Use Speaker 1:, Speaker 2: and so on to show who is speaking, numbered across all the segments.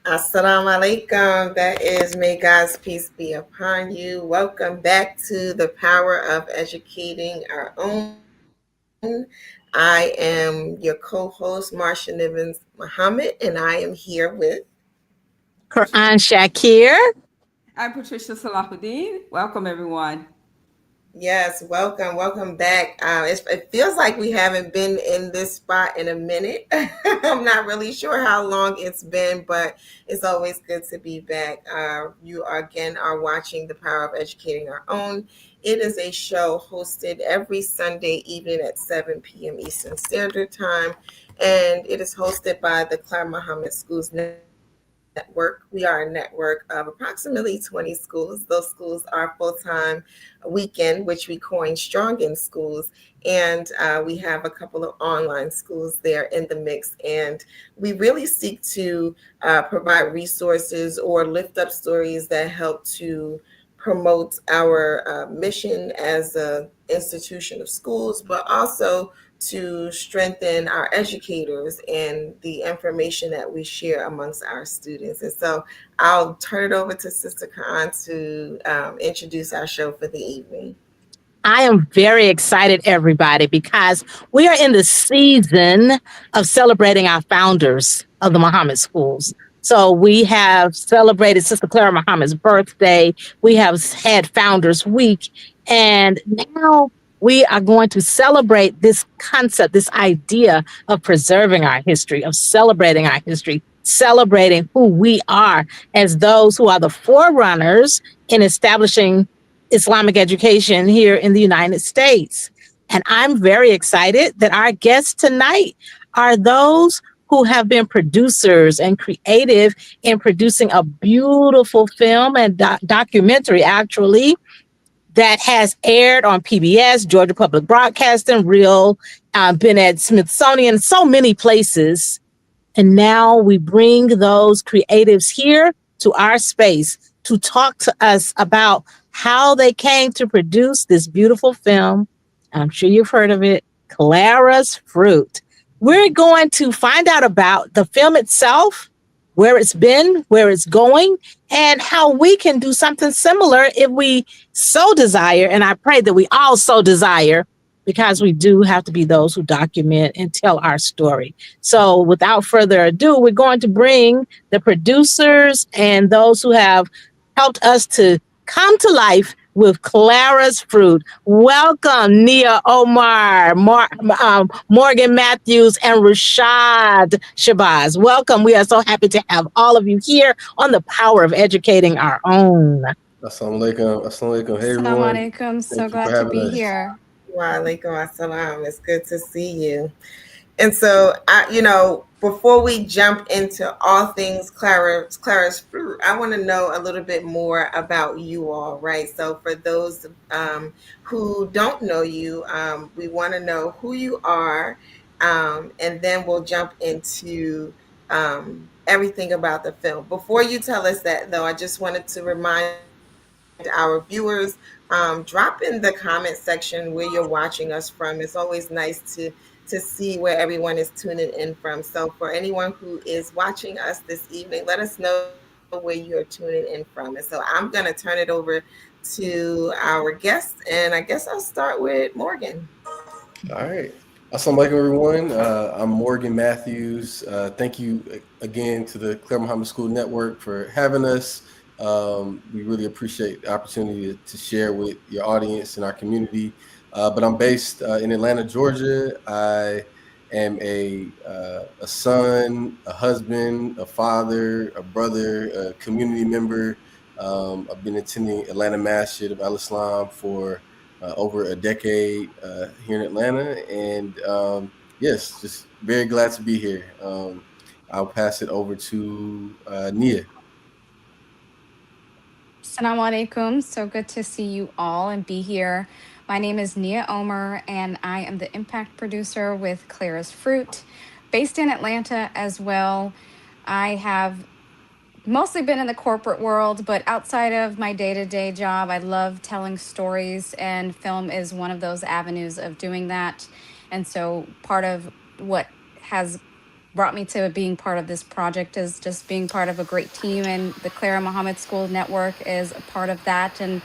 Speaker 1: Assalamu alaikum. That is, may God's peace be upon you. Welcome back to the power of educating our own. I am your co-host, Marsha Nivens Muhammad, and I am here with.
Speaker 2: Quran Shakir.
Speaker 3: I'm Patricia Salahuddin. Welcome, everyone.
Speaker 1: Yes, welcome back. It feels like we haven't been in this spot in a minute. I'm not really sure how long it's been, but it's always good to be back. You are, again are watching The Power of Educating Our Own. It is a show hosted every Sunday evening at 7 p.m. Eastern Standard Time, and it is hosted by the Clara Mohammed Schools Network. We are a network of approximately 20 schools. Those schools are full-time weekend, which we coin Strong in Schools. And we have a couple of online schools there in the mix. And we really seek to provide resources or lift up stories that help to promote our mission as a institution of schools, but also to strengthen our educators and the information that we share amongst our students. And so I'll turn it over to Sister Khan to introduce our show for the evening.
Speaker 2: I am very excited, everybody, because we are in the season of celebrating our founders of the Muhammad schools. So we have celebrated Sister Clara Muhammad's birthday. We have had Founders Week. And now we are going to celebrate this concept, this idea of preserving our history, of celebrating our history, celebrating who we are as those who are the forerunners in establishing Islamic education here in the United States. And I'm very excited that our guests tonight are those who have been producers and creative in producing a beautiful film and documentary, actually, that has aired on PBS, Georgia Public Broadcasting, been at Smithsonian, so many places. And now we bring those creatives here to our space to talk to us about how they came to produce this beautiful film. I'm sure you've heard of it, Clara's Fruit. We're going to find out about the film itself, where it's been, where it's going, and how we can do something similar if we so desire. And I pray that we all so desire, because we do have to be those who document and tell our story. So without further ado, we're going to bring the producers and those who have helped us to come to life with Clara's Fruit. Welcome, Nia Omar, Morgan Matthews, and Rashad Shabazz. Welcome. We are so happy to have all of you here on the power of educating our own.
Speaker 4: Assalamu alaikum. Assalamu alaikum. Hey,
Speaker 5: Assalamu
Speaker 4: everyone.
Speaker 5: alaikum. So
Speaker 4: Thank you for
Speaker 5: glad to
Speaker 4: having
Speaker 5: be
Speaker 4: us.
Speaker 5: here.
Speaker 1: Wa alaikum assalam. It's good to see you. And so, before we jump into all things Clara's Fruit, I want to know a little bit more about you all, right? So, for those who don't know you, we want to know who you are, and then we'll jump into everything about the film. Before you tell us that, though, I just wanted to remind our viewers, drop in the comment section where you're watching us from. It's always nice to see where everyone is tuning in from. So for anyone who is watching us this evening, let us know where you're tuning in from. And so I'm going to turn it over to our guests, and I guess I'll start with Morgan.
Speaker 4: All right. Assalamu alaikum, everyone. I'm Morgan Matthews. Thank you again to the Clara Mohammed School Network for having us. We really appreciate the opportunity to share with your audience and our community. But I'm based in Atlanta, Georgia. I am a son, a husband, a father, a brother, a community member. I've been attending Atlanta Masjid of Al Islam for over a decade here in Atlanta. And yes, just very glad to be here. I'll pass it over to Nia.
Speaker 5: Assalamu alaikum. So good to see you all and be here. My name is Nia Omer, and I am the impact producer with Clara's Fruit, based in Atlanta as well. I have mostly been in the corporate world, but outside of my day-to-day job, I love telling stories, and film is one of those avenues of doing that. And so part of what has brought me to being part of this project is just being part of a great team, and the Clara Mohammed Schools Network is a part of that, and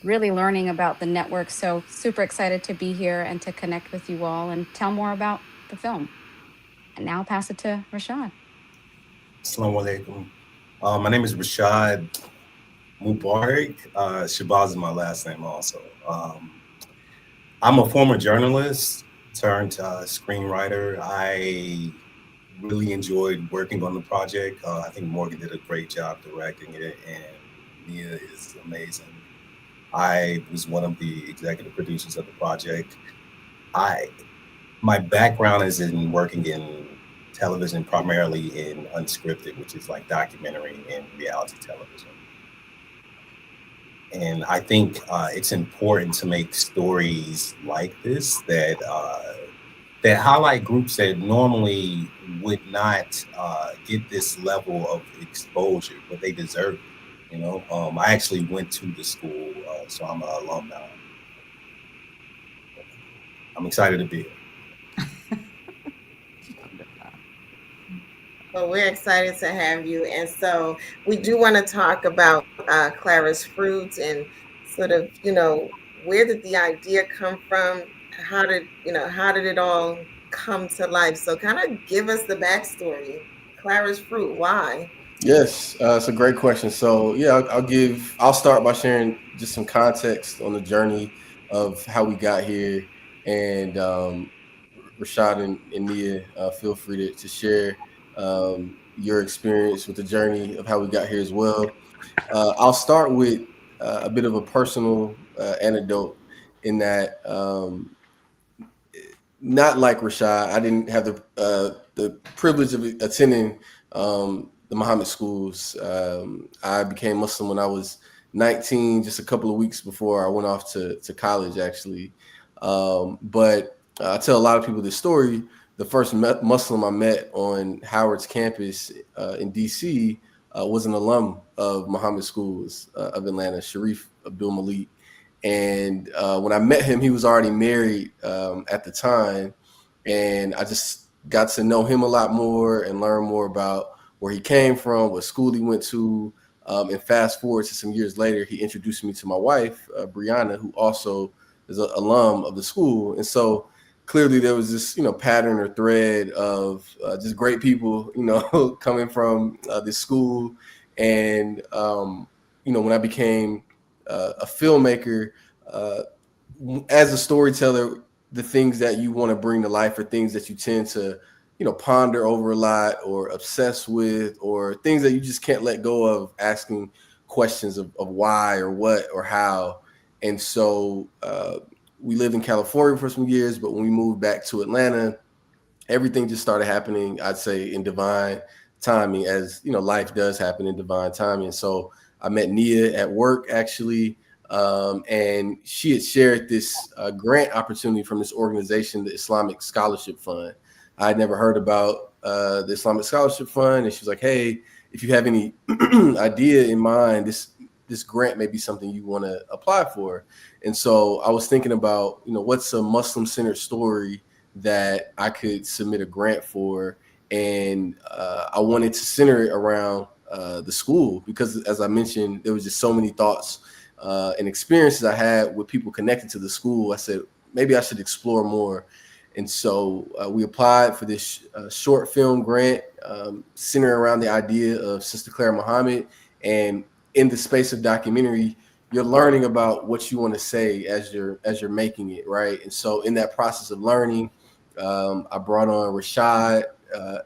Speaker 5: really learning about the network. So super excited to be here and to connect with you all and tell more about the film. And now I'll pass it to Rashad.
Speaker 6: Assalamu alaikum. My name is Rashad Mubarak. Shabazz is my last name also. I'm a former journalist turned screenwriter. I really enjoyed working on the project. I think Morgan did a great job directing it, and Nia is amazing. I was one of the executive producers of the project. I My background is in working in television, primarily in unscripted, which is like documentary and reality television. And I think it's important to make stories like this that highlight groups that normally would not get this level of exposure, but they deserve it. I actually went to the school, so I'm an alumni. I'm excited to be here.
Speaker 1: Well, we're excited to have you. And so we do want to talk about Clara's Fruits and sort of, where did the idea come from? How did it all come to life? So kind of give us the backstory. Clara's Fruit, why?
Speaker 4: Yes, it's a great question. So yeah, I'll start by sharing just some context on the journey of how we got here, and Rashad and Nia, feel free to share your experience with the journey of how we got here as well. I'll start with a bit of a personal anecdote in that not like Rashad, I didn't have the privilege of attending the Muhammad schools. I became Muslim when I was 19, just a couple of weeks before I went off to college, actually. But I tell a lot of people this story. The first Muslim I met on Howard's campus in DC was an alum of Muhammad Schools of Atlanta, Sharif Abdul Malik. And when I met him, he was already married at the time. And I just got to know him a lot more and learn more about where he came from, what school he went to. And fast forward to some years later, he introduced me to my wife, Brianna, who also is an alum of the school. And so clearly there was this, pattern or thread of just great people, coming from this school. And, when I became a filmmaker, as a storyteller, the things that you want to bring to life are things that you tend to, ponder over a lot or obsess with, or things that you just can't let go of asking questions of why or what or how. And so we lived in California for some years, but when we moved back to Atlanta, everything just started happening, I'd say, in divine timing, as life does happen in divine timing. So I met Nia at work, actually, and she had shared this grant opportunity from this organization, the Islamic Scholarship Fund. I had never heard about the Islamic Scholarship Fund, and she was like, "Hey, if you have any idea in mind, this grant may be something you want to apply for." And so I was thinking about, what's a Muslim-centered story that I could submit a grant for, and I wanted to center it around the school because, as I mentioned, there was just so many thoughts and experiences I had with people connected to the school. I said maybe I should explore more, and so we applied for this short film grant centered around the idea of Sister Clara Mohammed. And in the space of documentary, you're learning about what you want to say as you're making it, right? And so in that process of learning, I brought on Rashad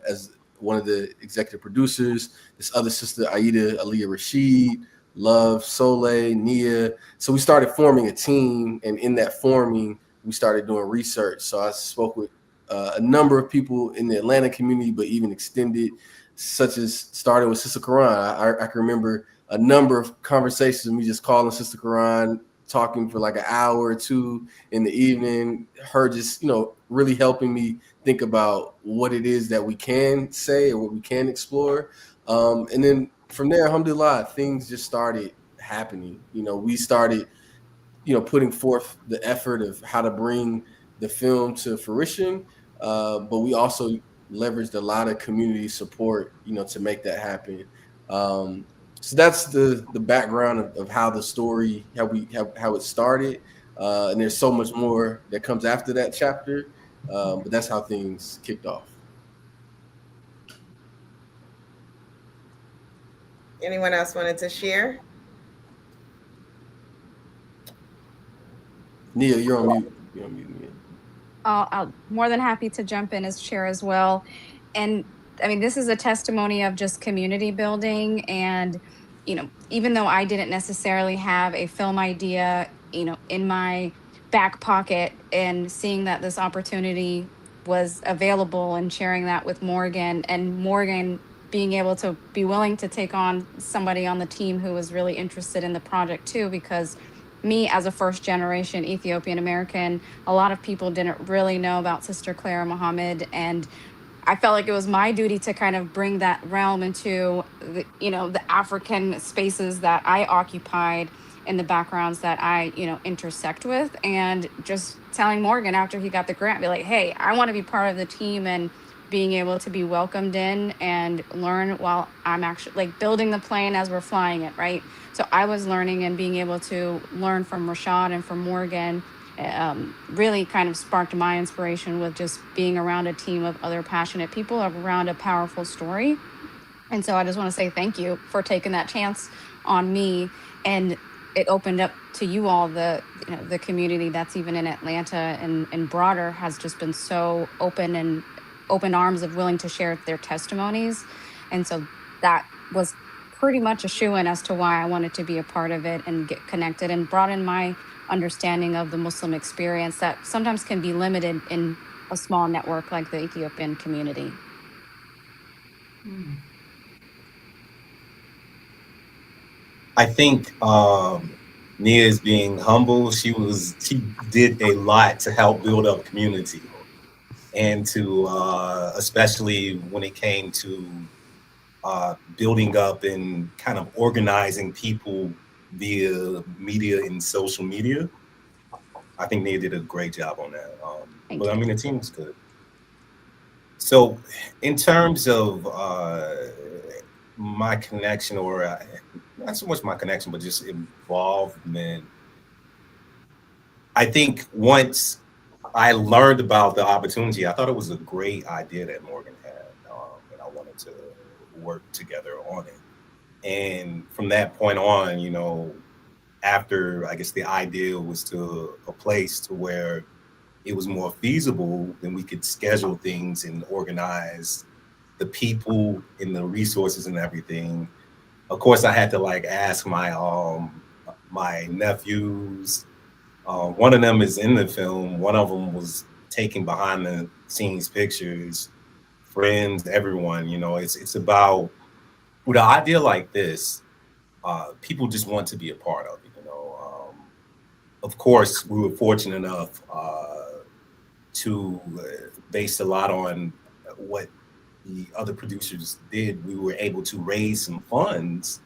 Speaker 4: as one of the executive producers, this other sister, Aida Aliyah Rashid, Love, Soleil, Nia. So we started forming a team, and in that forming, we started doing research. So I spoke with a number of people in the Atlanta community, but even extended, such as starting with Sister Quran. I can remember a number of conversations of me just calling Sister Quran, talking for like an hour or two in the evening, her just, really helping me think about what it is that we can say or what we can explore. And then from there, alhamdulillah, things just started happening. We started, putting forth the effort of how to bring the film to fruition. But we also leveraged a lot of community support, to make that happen. So that's the background of how the story, how it started. And there's so much more that comes after that chapter. But that's how things kicked off.
Speaker 1: Anyone else wanted to share?
Speaker 4: Nia, you're on mute. You're on mute, Nia.
Speaker 5: I'll more than happy to jump in as chair as well. And I mean, this is a testimony of just community building. And, even though I didn't necessarily have a film idea, in my back pocket, and seeing that this opportunity was available and sharing that with Morgan, and Morgan being able to be willing to take on somebody on the team who was really interested in the project too, because me as a first generation Ethiopian American, a lot of people didn't really know about Sister Clara Mohammed, and I felt like it was my duty to kind of bring that realm into the African spaces that I occupied and the backgrounds that I, intersect with. And just telling Morgan after he got the grant, be like, hey, I want to be part of the team, and being able to be welcomed in and learn while I'm actually like building the plane as we're flying it, right? So I was learning and being able to learn from Rashad and from Morgan really kind of sparked my inspiration with just being around a team of other passionate people around a powerful story. And so I just want to say thank you for taking that chance on me. And it opened up to you all, the community that's even in Atlanta and broader has just been so open and open arms of willing to share their testimonies. And so that was pretty much a shoo-in as to why I wanted to be a part of it and get connected and broaden my understanding of the Muslim experience that sometimes can be limited in a small network like the Ethiopian community.
Speaker 6: I think Nia is being humble. She did a lot to help build up community, and to especially when it came to building up and kind of organizing people via media and social media. I think Nia did a great job on that. But I mean, the team was good. So in terms of my connection, or not so much my connection, but just involvement, I think once I learned about the opportunity, I thought it was a great idea that Morgan had, and I wanted to work together on it. And from that point on, after I guess the idea was to a place to where it was more feasible, then we could schedule things and organize the people and the resources and everything. Of course, I had to ask my nephews. One of them is in the film. One of them was taking behind the scenes pictures. Friends, everyone. It's about, with an idea like this, people just want to be a part of it. Of course, we were fortunate enough to base a lot on what the other producers did. We were able to raise some funds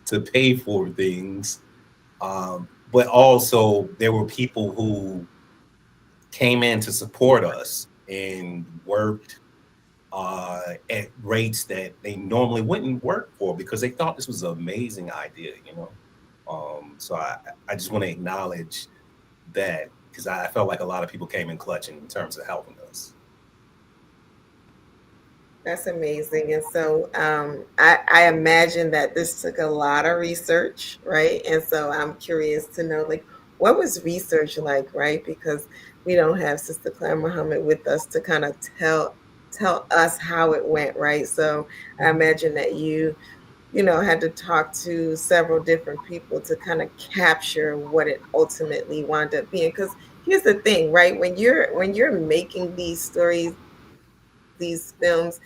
Speaker 6: to pay for things, but also there were people who came in to support us and worked at rates that they normally wouldn't work for because they thought this was an amazing idea. So I just want to acknowledge that, because I felt like a lot of people came in clutching in terms of helping us.
Speaker 1: That's amazing. And so I imagine that this took a lot of research, right? And so I'm curious to know, what was research like, right? Because we don't have Sister Clara Mohammed with us to kind of tell us how it went, right? So I imagine that you had to talk to several different people to kind of capture what it ultimately wound up being. Because here's the thing, right? When you're making these stories, these films,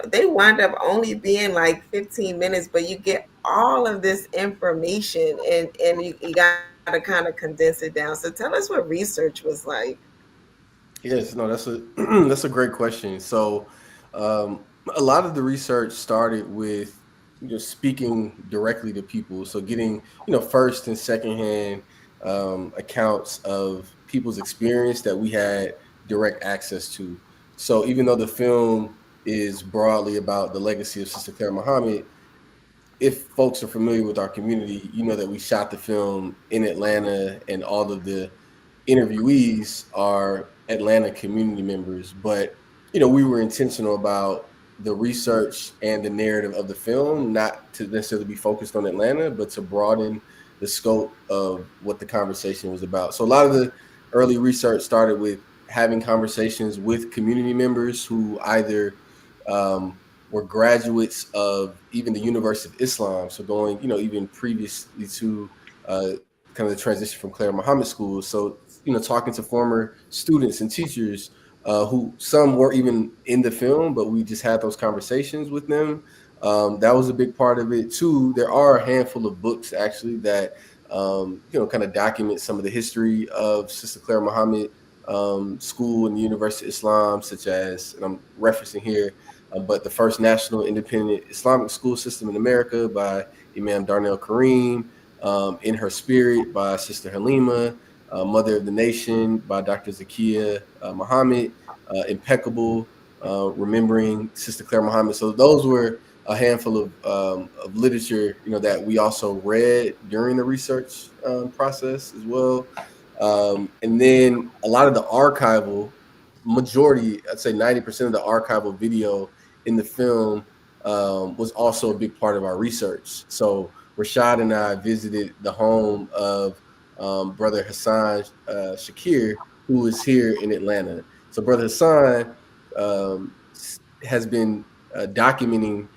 Speaker 1: they wind up only being 15 minutes, but you get all of this information and you got to kind of condense it down. So tell us what research was like.
Speaker 4: Yes, no, that's a great question. So a lot of the research started with speaking directly to people. So getting, first and secondhand accounts of people's experience that we had direct access to. So even though the film is broadly about the legacy of Sister Clara Mohammed. If folks are familiar with our community, you know that we shot the film in Atlanta, and all of the interviewees are Atlanta community members. But we were intentional about the research and the narrative of the film, not to necessarily be focused on Atlanta, but to broaden the scope of what the conversation was about. So a lot of the early research started with having conversations with community members who either were graduates of even the University of Islam, so going, even previously to kind of the transition from Clara Mohammed Schools. So, talking to former students and teachers who some weren't even in the film, but we just had those conversations with them. That was a big part of it too. There are a handful of books actually that kind of document some of the history of Sister Clara Mohammed School and the University of Islam, such as, and I'm referencing here, but the first national independent Islamic school system in America by Imam Darnell Kareem, In Her Spirit by Sister Halima, Mother of the Nation by Dr. Zakiya Muhammad, Impeccable, Remembering Sister Clara Mohammed. So those were a handful of literature, that we also read during the research process as well. And then a lot of the archival, majority, I'd say 90% of the archival video in the film was also a big part of our research. So Rashad and I visited the home of Brother Hassan Shakir, who is here in Atlanta. So Brother Hassan has been documenting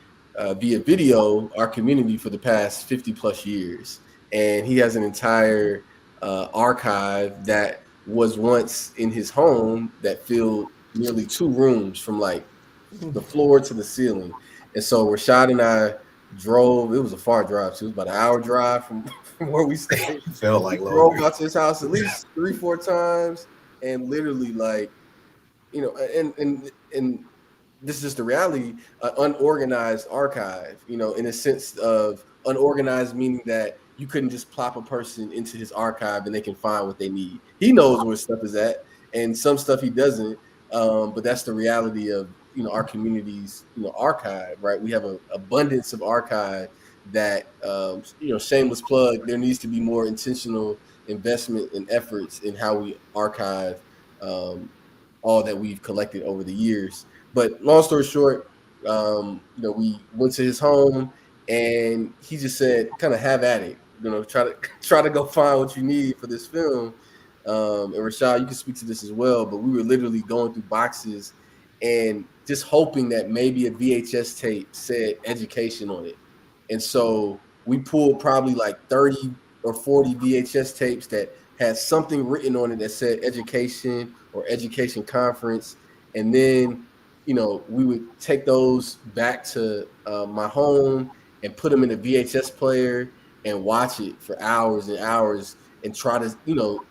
Speaker 4: via video our community for the past 50 plus years. And he has an entire archive that was once in his home that filled nearly 2 rooms from like the floor to the ceiling. And so Rashad and I drove. It was a far drive too. It was about an hour drive from where we stayed.
Speaker 6: Felt like
Speaker 4: drove out to his house at least 3-4 times, and literally like, and this is just the reality, unorganized archive, in a sense of unorganized, meaning that you couldn't just plop a person into his archive and they can find what they need. He knows where stuff is at, and some stuff he doesn't. But that's the reality of, our community's, archive, right? We have an abundance of archive that, shameless plug, there needs to be more intentional investment and efforts in how we archive all that we've collected over the years. But long story short, we went to his home and he just said, kind of have at it, try to go find what you need for this film. And Rashad, you can speak to this as well, but we were literally going through boxes and just hoping that maybe a VHS tape said education on it. And so we pulled probably like 30 or 40 VHS tapes that had something written on it that said education or education conference. And then, we would take those back to my home and put them in a VHS player and watch it for hours and hours and try to,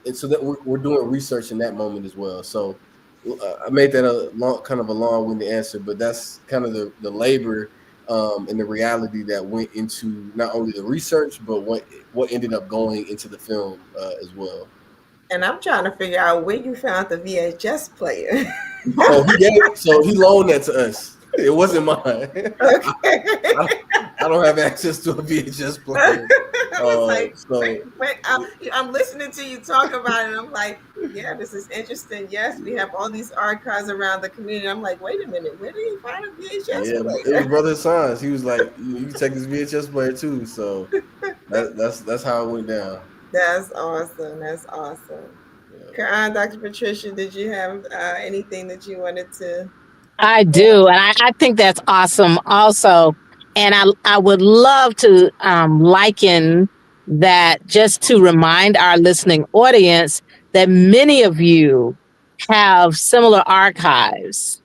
Speaker 4: and so that we're doing research in that moment as well. So I made that a long-winded answer, but that's kind of the labor and the reality that went into not only the research, but what ended up going into the film as well.
Speaker 1: And I'm trying to figure out where you found the VHS player.
Speaker 4: So he loaned that to us. It wasn't mine. Okay. I don't have access to a VHS player.
Speaker 1: I was like, wait, I'm listening to you talk about it, and I'm like, yeah, this is interesting. Yes, we have all these archives around the community. I'm like, wait a minute, where did he find a VHS player?
Speaker 4: It was Brother Hassan's. He was like, you can take this VHS player too. So that's how it went down.
Speaker 1: That's awesome. That's awesome. Yeah. Dr. Patricia, did you have anything that you wanted to?
Speaker 2: I do, and I think that's awesome also. And I would love to liken that just to remind our listening audience that many of you have similar archives.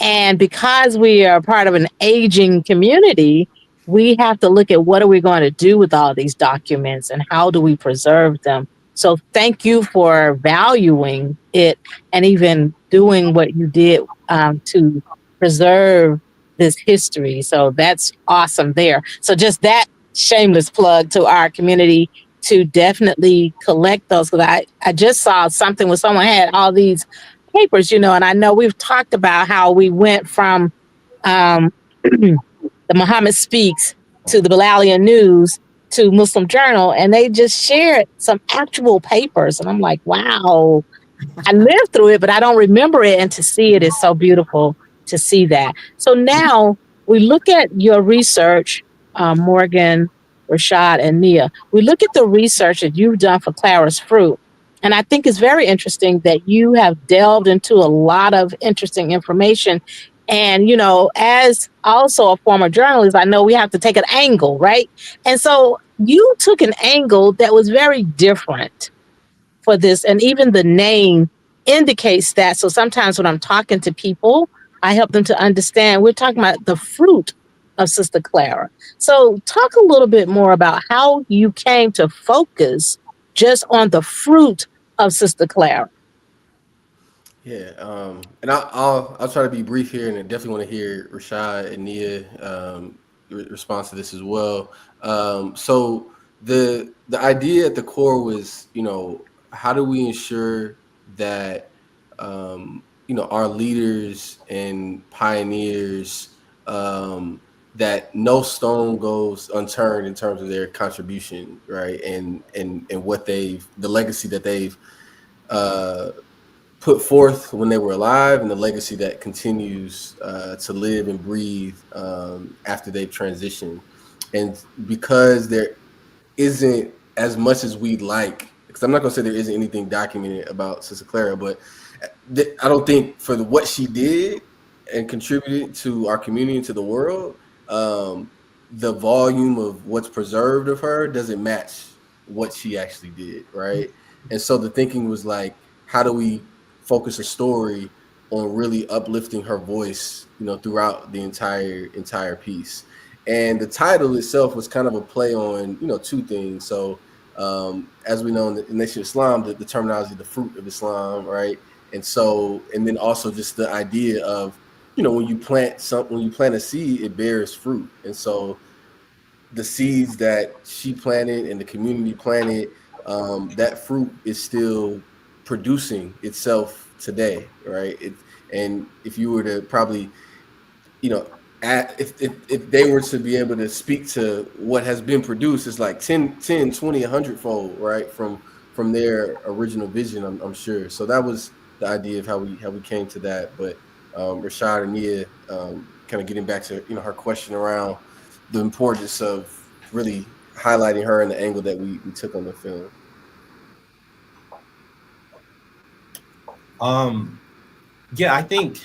Speaker 2: And because we are part of an aging community, we have to look at what are we going to do with all these documents and how do we preserve them. So thank you for valuing it and even doing what you did to preserve this history. So that's awesome there. So just that shameless plug to our community to definitely collect those. Because I just saw something where someone had all these papers, and I know we've talked about how we went from um, the Muhammad Speaks to the Bilalian News to Muslim Journal, and they just shared some actual papers. And I'm like, wow, I lived through it, but I don't remember it. And to see it is so beautiful to see that. So now we look at your research, Morgan, Rashad, and Nia. We look at the research that you've done for Clara's Fruit. And I think it's very interesting that you have delved into a lot of interesting information. And, you know, as also a former journalist, I know we have to take an angle, right? And so you took an angle that was very different for this. And even the name indicates that. So sometimes when I'm talking to people, I help them to understand we're talking about the fruit of Sister Clara. So talk a little bit more about how you came to focus just on the fruit of Sister Clara.
Speaker 4: Yeah, and I'll try to be brief here, and I definitely want to hear Rashad and Nia response to this as well. So the idea at the core was, you know, how do we ensure that you know, our leaders and pioneers, that no stone goes unturned in terms of their contribution, right? And what the legacy that they've uh, put forth when they were alive, and the legacy that continues to live and breathe after they've transitioned. And because there isn't as much as we'd like, because I'm not going to say there isn't anything documented about Sister Clara, but I don't think for what she did and contributed to our community and to the world, the volume of what's preserved of her doesn't match what she actually did, right? And so the thinking was like, how do we focus a story on really uplifting her voice, you know, throughout the entire piece? And the title itself was kind of a play on, you know, two things. So as we know in the Nation of Islam, the terminology, the fruit of Islam, right? And so, and then also just the idea of, you know, when you plant a seed, it bears fruit. And so the seeds that she planted and the community planted, that fruit is still producing itself today, right? And if you were to probably, you know, if they were to be able to speak to what has been produced, it's like 10, 20, 100 fold, right? From their original vision, I'm sure. So that was the idea of how we came to that. But Rashad and Nia, kind of getting back to, you know, her question around the importance of really highlighting her and the angle that we took on the film.
Speaker 6: Yeah, I think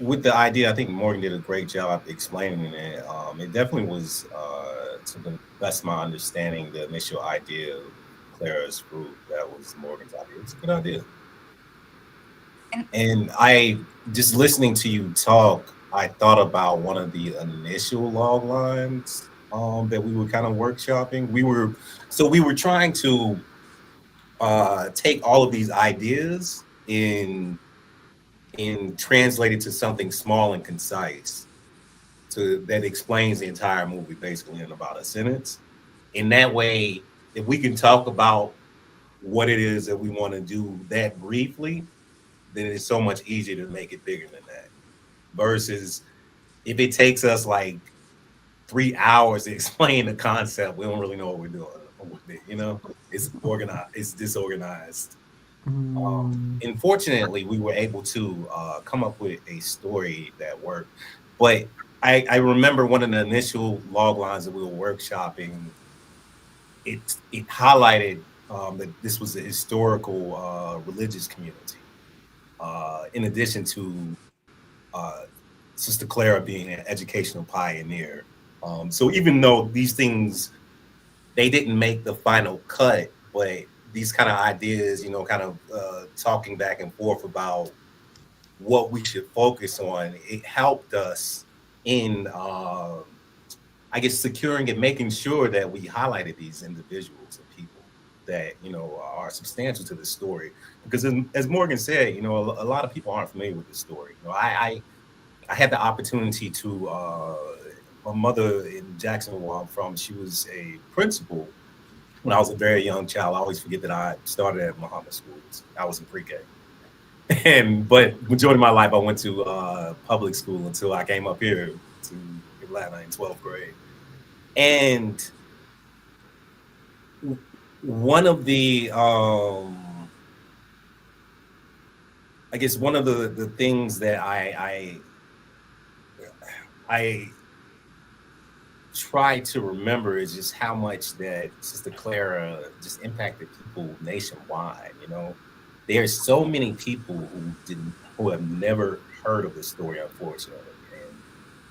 Speaker 6: with the idea, I think Morgan did a great job explaining it. It definitely was, to the best of my understanding, the initial idea of Clara's Fruit. That was Morgan's idea. It's a good idea. And I, just listening to you talk, I thought about one of the initial log lines that we were kind of workshopping. We were trying to take all of these ideas and translate it to something small and concise that explains the entire movie basically in about a sentence. In that way, if we can talk about what it is that we want to do that briefly, then it's so much easier to make it bigger than that. Versus if it takes us like 3 hours to explain the concept, we don't really know what we're doing with it. You know, it's organized, it's disorganized. Unfortunately, we were able to come up with a story that worked. But I remember one of the initial log lines that we were workshopping. It highlighted that this was a historical religious community. In addition to Sister Clara being an educational pioneer. So even though these things, they didn't make the final cut, but these kind of ideas, you know, kind of talking back and forth about what we should focus on, it helped us in, I guess, securing and making sure that we highlighted these individuals and people that, you know, are substantial to the story. Because as Morgan said, you know, a lot of people aren't familiar with this story. You know, I had the opportunity to, my mother in Jacksonville, where I'm from, she was a principal when I was a very young child. I always forget that I started at Muhammed Schools. I was in pre-K. But majority of my life I went to public school until I came up here to Atlanta in 12th grade. And one of the I guess one of the things that I try to remember is just how much that Sister Clara just impacted people nationwide. You know, there's so many people who have never heard of this story, unfortunately. And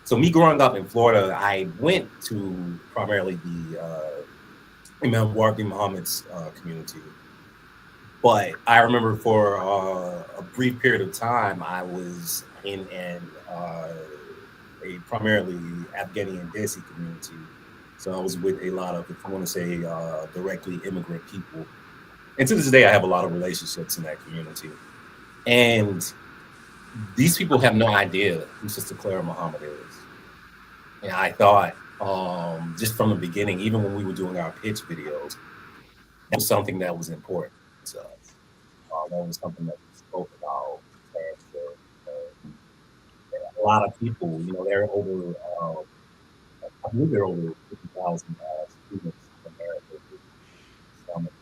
Speaker 6: so, me growing up in Florida, I went to primarily the Imam Muhammad's community. But I remember for a brief period of time, I was in a primarily Afghani Desi community. So I was with a lot of, if I want to say, directly immigrant people. And to this day, I have a lot of relationships in that community. And these people have no idea who Sister Clara Mohammed is. And I thought, just from the beginning, even when we were doing our pitch videos, that was something that was important to us. That was something that we spoke about. And a lot of people, you know, there are over, I believe there are over 50,000 students in America with Islamic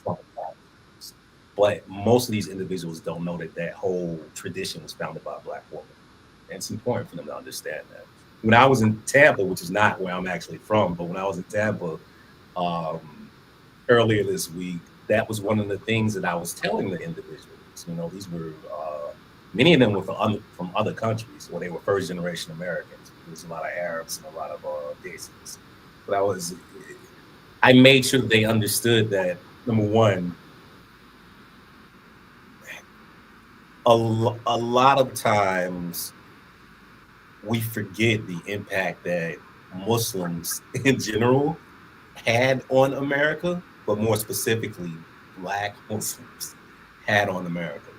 Speaker 6: practices. But most of these individuals don't know that that whole tradition was founded by a Black woman. And it's important for them to understand that. When I was in Tampa, which is not where I'm actually from, but when I was in Tampa earlier this week, that was one of the things that I was telling the individuals. You know, these were many of them were from other countries, where they were first generation Americans. There's a lot of Arabs and a lot of Desis. But I made sure that they understood that, number one, a lot of times we forget the impact that Muslims in general had on America, but more specifically, Black Muslims had on America.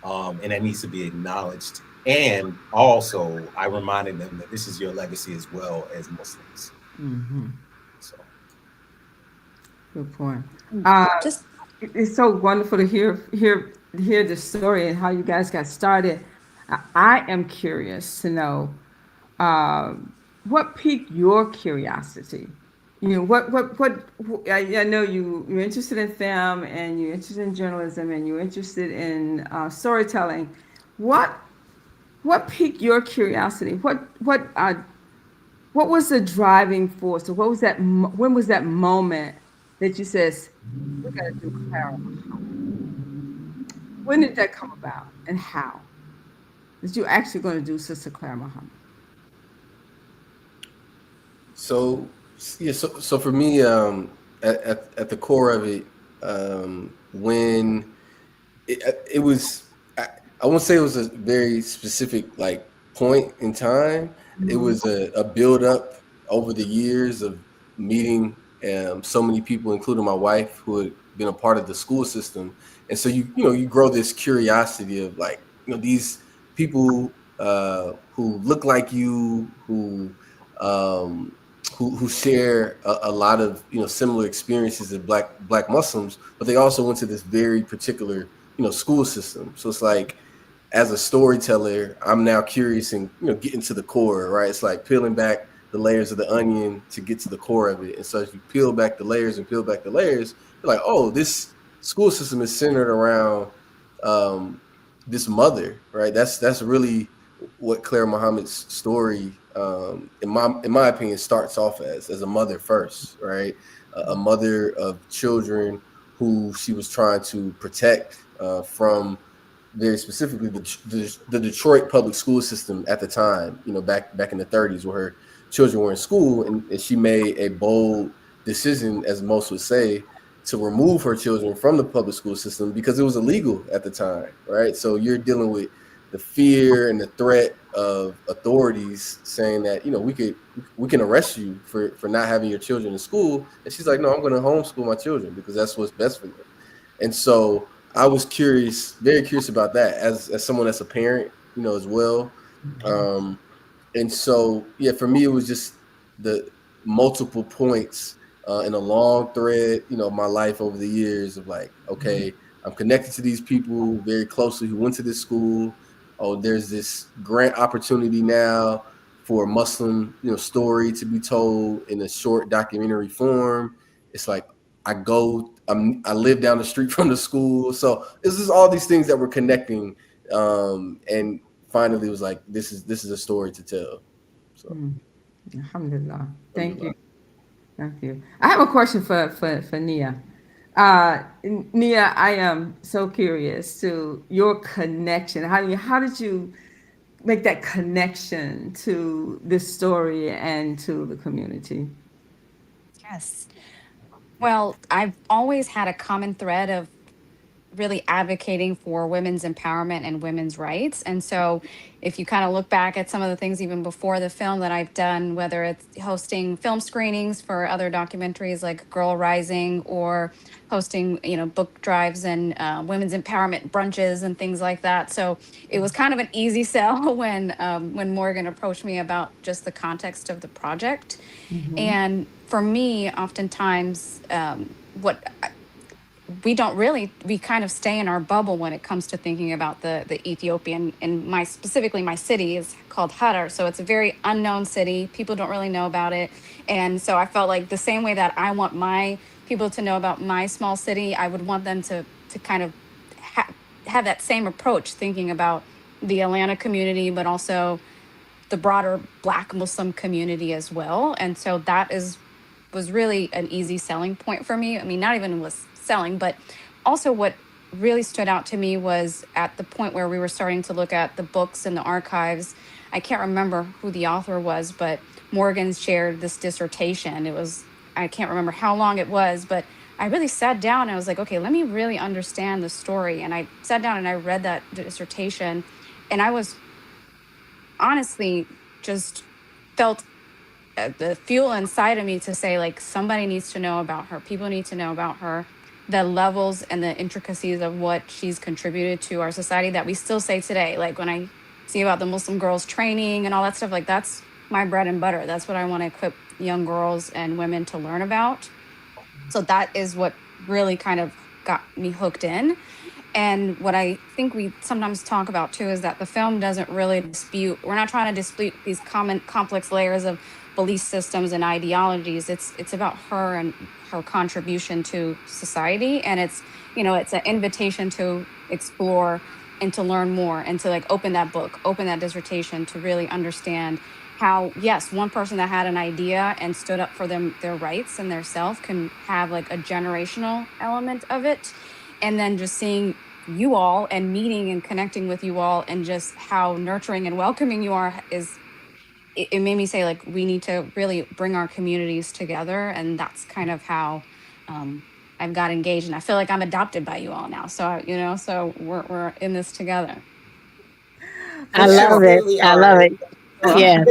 Speaker 6: And that needs to be acknowledged. And also, I reminded them that this is your legacy as well as Muslims.
Speaker 3: Mm-hmm.
Speaker 6: So,
Speaker 3: Good point.
Speaker 5: Just
Speaker 3: It's so wonderful to hear the story and how you guys got started. I am curious to know what piqued your curiosity. You know, I know you're interested in film and you're interested in journalism and you're interested in storytelling. What piqued your curiosity? What was the driving force? Or what was that? When was that moment that you says we got to do Clara? When did that come about, and how? That you actually going to do Sister Clara Mohammed?
Speaker 4: So yeah, so for me, at the core of it, when it was, I won't say it was a very specific like point in time. It was a build up over the years of meeting so many people, including my wife, who had been a part of the school system, and so you grow this curiosity of like, these people who look like you, who share a lot of similar experiences as black Muslims, but they also went to this very particular school system. So it's like, as a storyteller, I'm now curious and getting to the core, right? It's like peeling back the layers of the onion to get to the core of it. And so as you peel back the layers and peel back the layers, you're like, oh, this school system is centered around this mother, right? That's really what Clara Mohammed's story, in my opinion, starts off as a mother first, right? A mother of children who she was trying to protect from, very specifically, the Detroit public school system at the time. Back in the 30s, where her children were in school, and she made a bold decision, as most would say, to remove her children from the public school system because it was illegal at the time, right? So you're dealing with the fear and the threat of authorities saying that we can arrest you for not having your children in school. And she's like, no, I'm going to homeschool my children because that's what's best for them. And so I was very curious about that as someone that's a parent, as well. And so, yeah, for me, it was just the multiple points in a long thread, my life over the years of like, okay, I'm connected to these people very closely who went to this school. Oh, there's this grant opportunity now for a Muslim, story to be told in a short documentary form. It's like I live down the street from the school, so this is all these things that were connecting, and finally it was like this is a story to tell. So,
Speaker 3: Alhamdulillah. Thank you.
Speaker 4: alhamdulillah.
Speaker 3: Thank you. I have a question for Nia. Nia, I am so curious to your connection. How did you make that connection to this story and to the community?
Speaker 5: Yes. Well, I've always had a common thread of really advocating for women's empowerment and women's rights. And so, if you kind of look back at some of the things even before the film that I've done, whether it's hosting film screenings for other documentaries like Girl Rising, or hosting, book drives and women's empowerment brunches and things like that. So it was kind of an easy sell when Morgan approached me about just the context of the project. And for me, oftentimes, what we kind of stay in our bubble when it comes to thinking about the Ethiopian, and specifically my city is called Harar, so it's a very unknown city. People don't really know about it. And so I felt like the same way that I want my people to know about my small city, I would want them to kind of have that same approach, thinking about the Atlanta community, but also the broader Black Muslim community as well. And so was really an easy selling point for me. I mean, not even was selling, but also what really stood out to me was at the point where we were starting to look at the books and the archives. I can't remember who the author was, but Morgan shared this dissertation. I can't remember how long it was, but I really sat down and I was like, okay, let me really understand the story. And I sat down and I read that dissertation, and I was honestly just felt the fuel inside of me to say, like, somebody needs to know about her. People need to know about her, the levels and the intricacies of what she's contributed to our society that we still say today. Like, when I see about the Muslim girls training and all that stuff, like, that's my bread and butter. That's what I want to equip young girls and women to learn about. So that is what really kind of got me hooked in. And what I think we sometimes talk about too is that the film doesn't really we're not trying to dispute these common complex layers of belief systems and ideologies. It's about her and her contribution to society. And it's an invitation to explore and to learn more, and to like open that book, open that dissertation, to really understand how, yes, one person that had an idea and stood up for their rights and their self can have like a generational element of it. And then just seeing you all and meeting and connecting with you all, and just how nurturing and welcoming you are, it made me say, like, we need to really bring our communities together. And that's kind of how I've got engaged, and I feel like I'm adopted by you all now. So so we're in this together.
Speaker 2: I
Speaker 1: We
Speaker 2: love it.
Speaker 1: absolutely
Speaker 2: I
Speaker 1: are.
Speaker 2: love it. Yeah,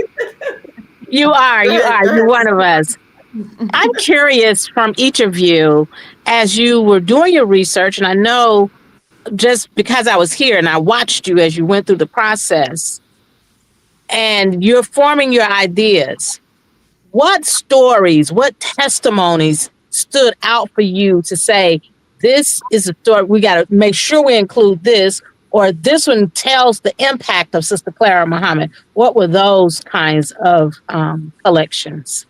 Speaker 2: you are.
Speaker 1: Go
Speaker 2: You
Speaker 1: ahead,
Speaker 2: are.
Speaker 1: go
Speaker 2: You're
Speaker 1: ahead.
Speaker 2: one of us. I'm curious from each of you, as you were doing your research, and I know just because I was here and I watched you as you went through the process, and you're forming your ideas. What stories, what testimonies stood out for you to say, this is a story, we got to make sure we include this, or this one tells the impact of Sister Clara Mohammed? What were those kinds of collections?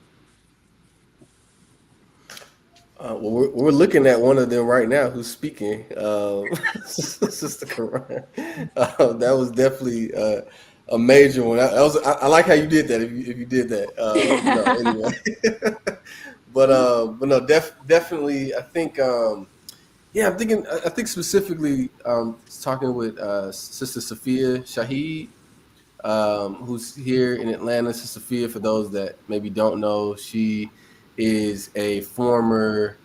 Speaker 4: Well, we're looking at one of them right now who's speaking, Sister Karan. That was definitely a major one. I like how you did that. If you did that, anyway. But no, definitely. I think, yeah, I'm thinking. I think specifically talking with Sister Sophia Shahid, who's here in Atlanta. Sister Sophia, for those that maybe don't know, she is a former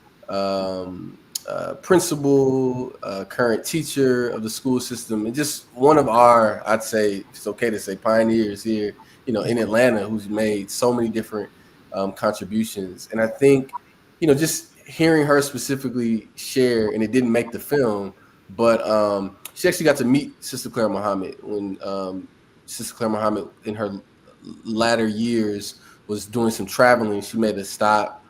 Speaker 4: principal, current teacher of the school system, and just one of our, I'd say, it's okay to say, pioneers here, in Atlanta, who's made so many different contributions. And I think, just hearing her specifically share, and it didn't make the film, but she actually got to meet Sister Clara Mohammed when Sister Clara Mohammed, in her latter years, was doing some traveling. She made a stop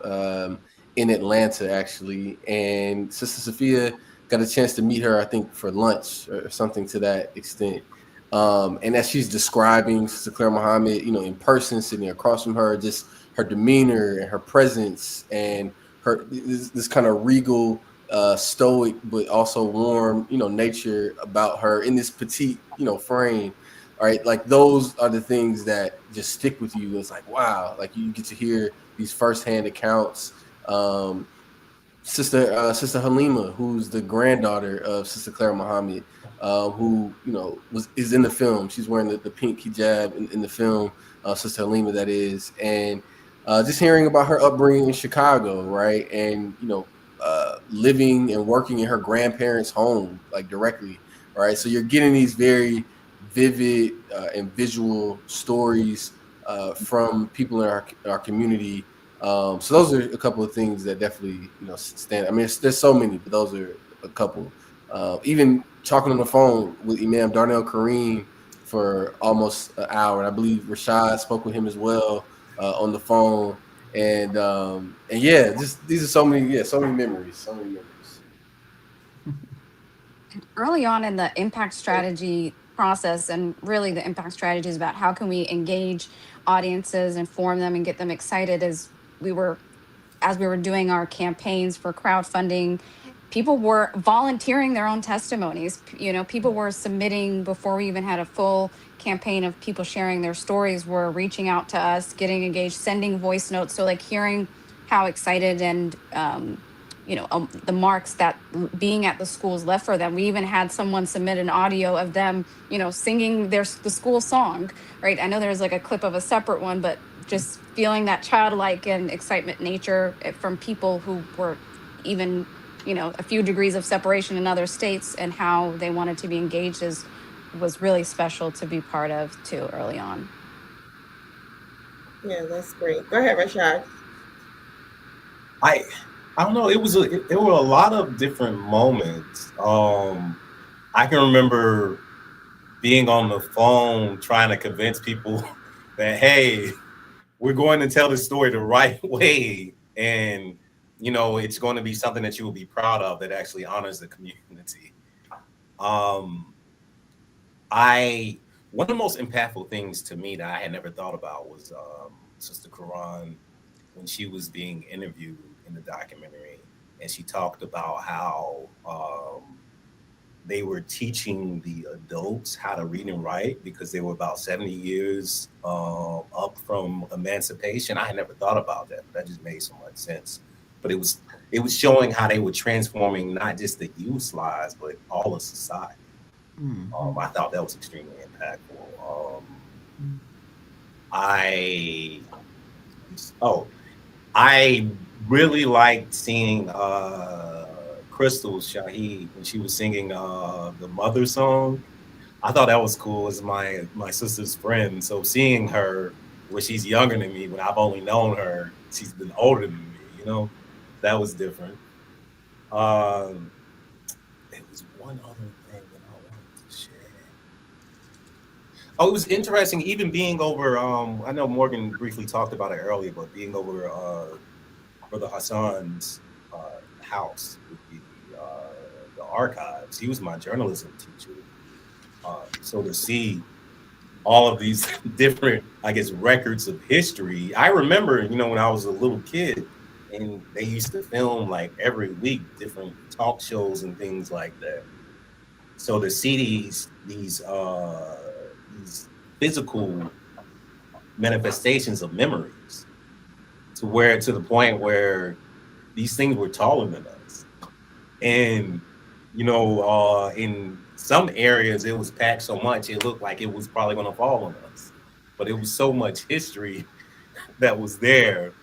Speaker 4: in Atlanta, actually, and Sister Sophia got a chance to meet her, I think, for lunch or something to that extent. And as she's describing Sister Clara Mohammed, in person, sitting across from her, just her demeanor and her presence and her this kind of regal, stoic, but also warm, nature about her in this petite, frame. All right, like those are the things that just stick with you. It's like, wow, like you get to hear these firsthand accounts. Sister Halima, who's the granddaughter of Sister Clara Mohammed, who is in the film. She's wearing the pink hijab in the film. Sister Halima, that is, and just hearing about her upbringing in Chicago, right, and living and working in her grandparents' home, like directly, right. So you're getting these very vivid and visual stories from people in our community. So those are a couple of things that definitely stand. I mean, there's so many, but those are a couple. Even talking on the phone with Imam Darnell Kareem for almost an hour, and I believe Rashad spoke with him as well on the phone. And yeah, just these are so many memories, so many memories.
Speaker 5: Early on in the impact strategy process, and really the impact strategy is about how can we engage audiences, inform them, and get them excited we were as we were doing our campaigns for crowdfunding. People were volunteering their own testimonies. People were submitting before we even had a full campaign of people sharing their stories, were reaching out to us, getting engaged, sending voice notes. So like hearing how excited and the marks that being at the schools left for them. We even had someone submit an audio of them, singing the school song, right? I know there's like a clip of a separate one, but just feeling that childlike and excitement nature from people who were even, a few degrees of separation in other states, and how they wanted to be engaged was really special to be part of too early on.
Speaker 1: Yeah, that's great. Go ahead, Rashad.
Speaker 6: I don't know. There were a lot of different moments. I can remember being on the phone trying to convince people that, hey, we're going to tell the story the right way, and it's going to be something that you will be proud of, that actually honors the community. One of the most impactful things to me that I had never thought about was Sister Quran, when she was being interviewed in the documentary, and she talked about how they were teaching the adults how to read and write because they were about 70 years up from emancipation. I had never thought about that, but that just made so much sense. But it was showing how they were transforming not just the youth's lives, but all of society. Mm-hmm. I thought that was extremely impactful. I really liked seeing Crystal Shaheed when she was singing the Mother song. I thought that was cool as my sister's friend. So seeing her when she's younger than me, when I've only known her, she's been older than me, that was different. There was one other thing that I wanted to share. Oh, it was interesting, even being over, I know Morgan briefly talked about it earlier, but being over Brother Hassan's house with the archives. He was my journalism teacher. So to see all of these different, I guess, records of history. I remember, when I was a little kid, and they used to film like every week different talk shows and things like that. So to see these physical manifestations of memories, to the point where these things were taller than us. And, in some areas it was packed so much, it looked like it was probably going to fall on us. But it was so much history that was there.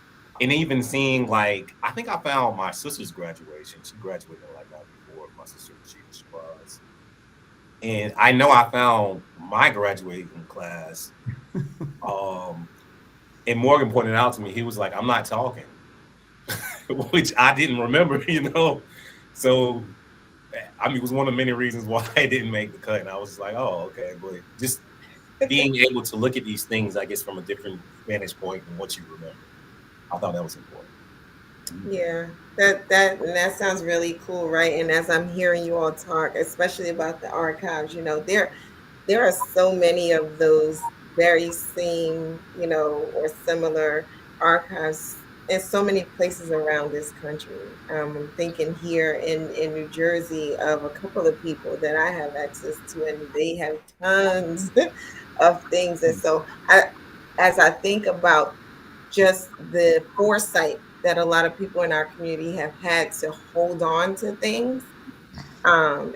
Speaker 6: And even seeing, like, I think I found my sister's graduation. She graduated in like 94, my sister, she was. And I know I found my graduating class. And Morgan pointed out to me, he was like, I'm not talking. Which I didn't remember, So, I mean, it was one of many reasons why I didn't make the cut. And I was just like, oh, okay. But just being able to look at these things, I guess, from a different vantage point than what you remember. I thought that was important.
Speaker 1: Yeah, that sounds really cool, right? And as I'm hearing you all talk, especially about the archives, there are so many of those very same, or similar archives in so many places around this country. I'm thinking here in New Jersey of a couple of people that I have access to, and they have tons of things. And so as I think about just the foresight that a lot of people in our community have had to hold on to things,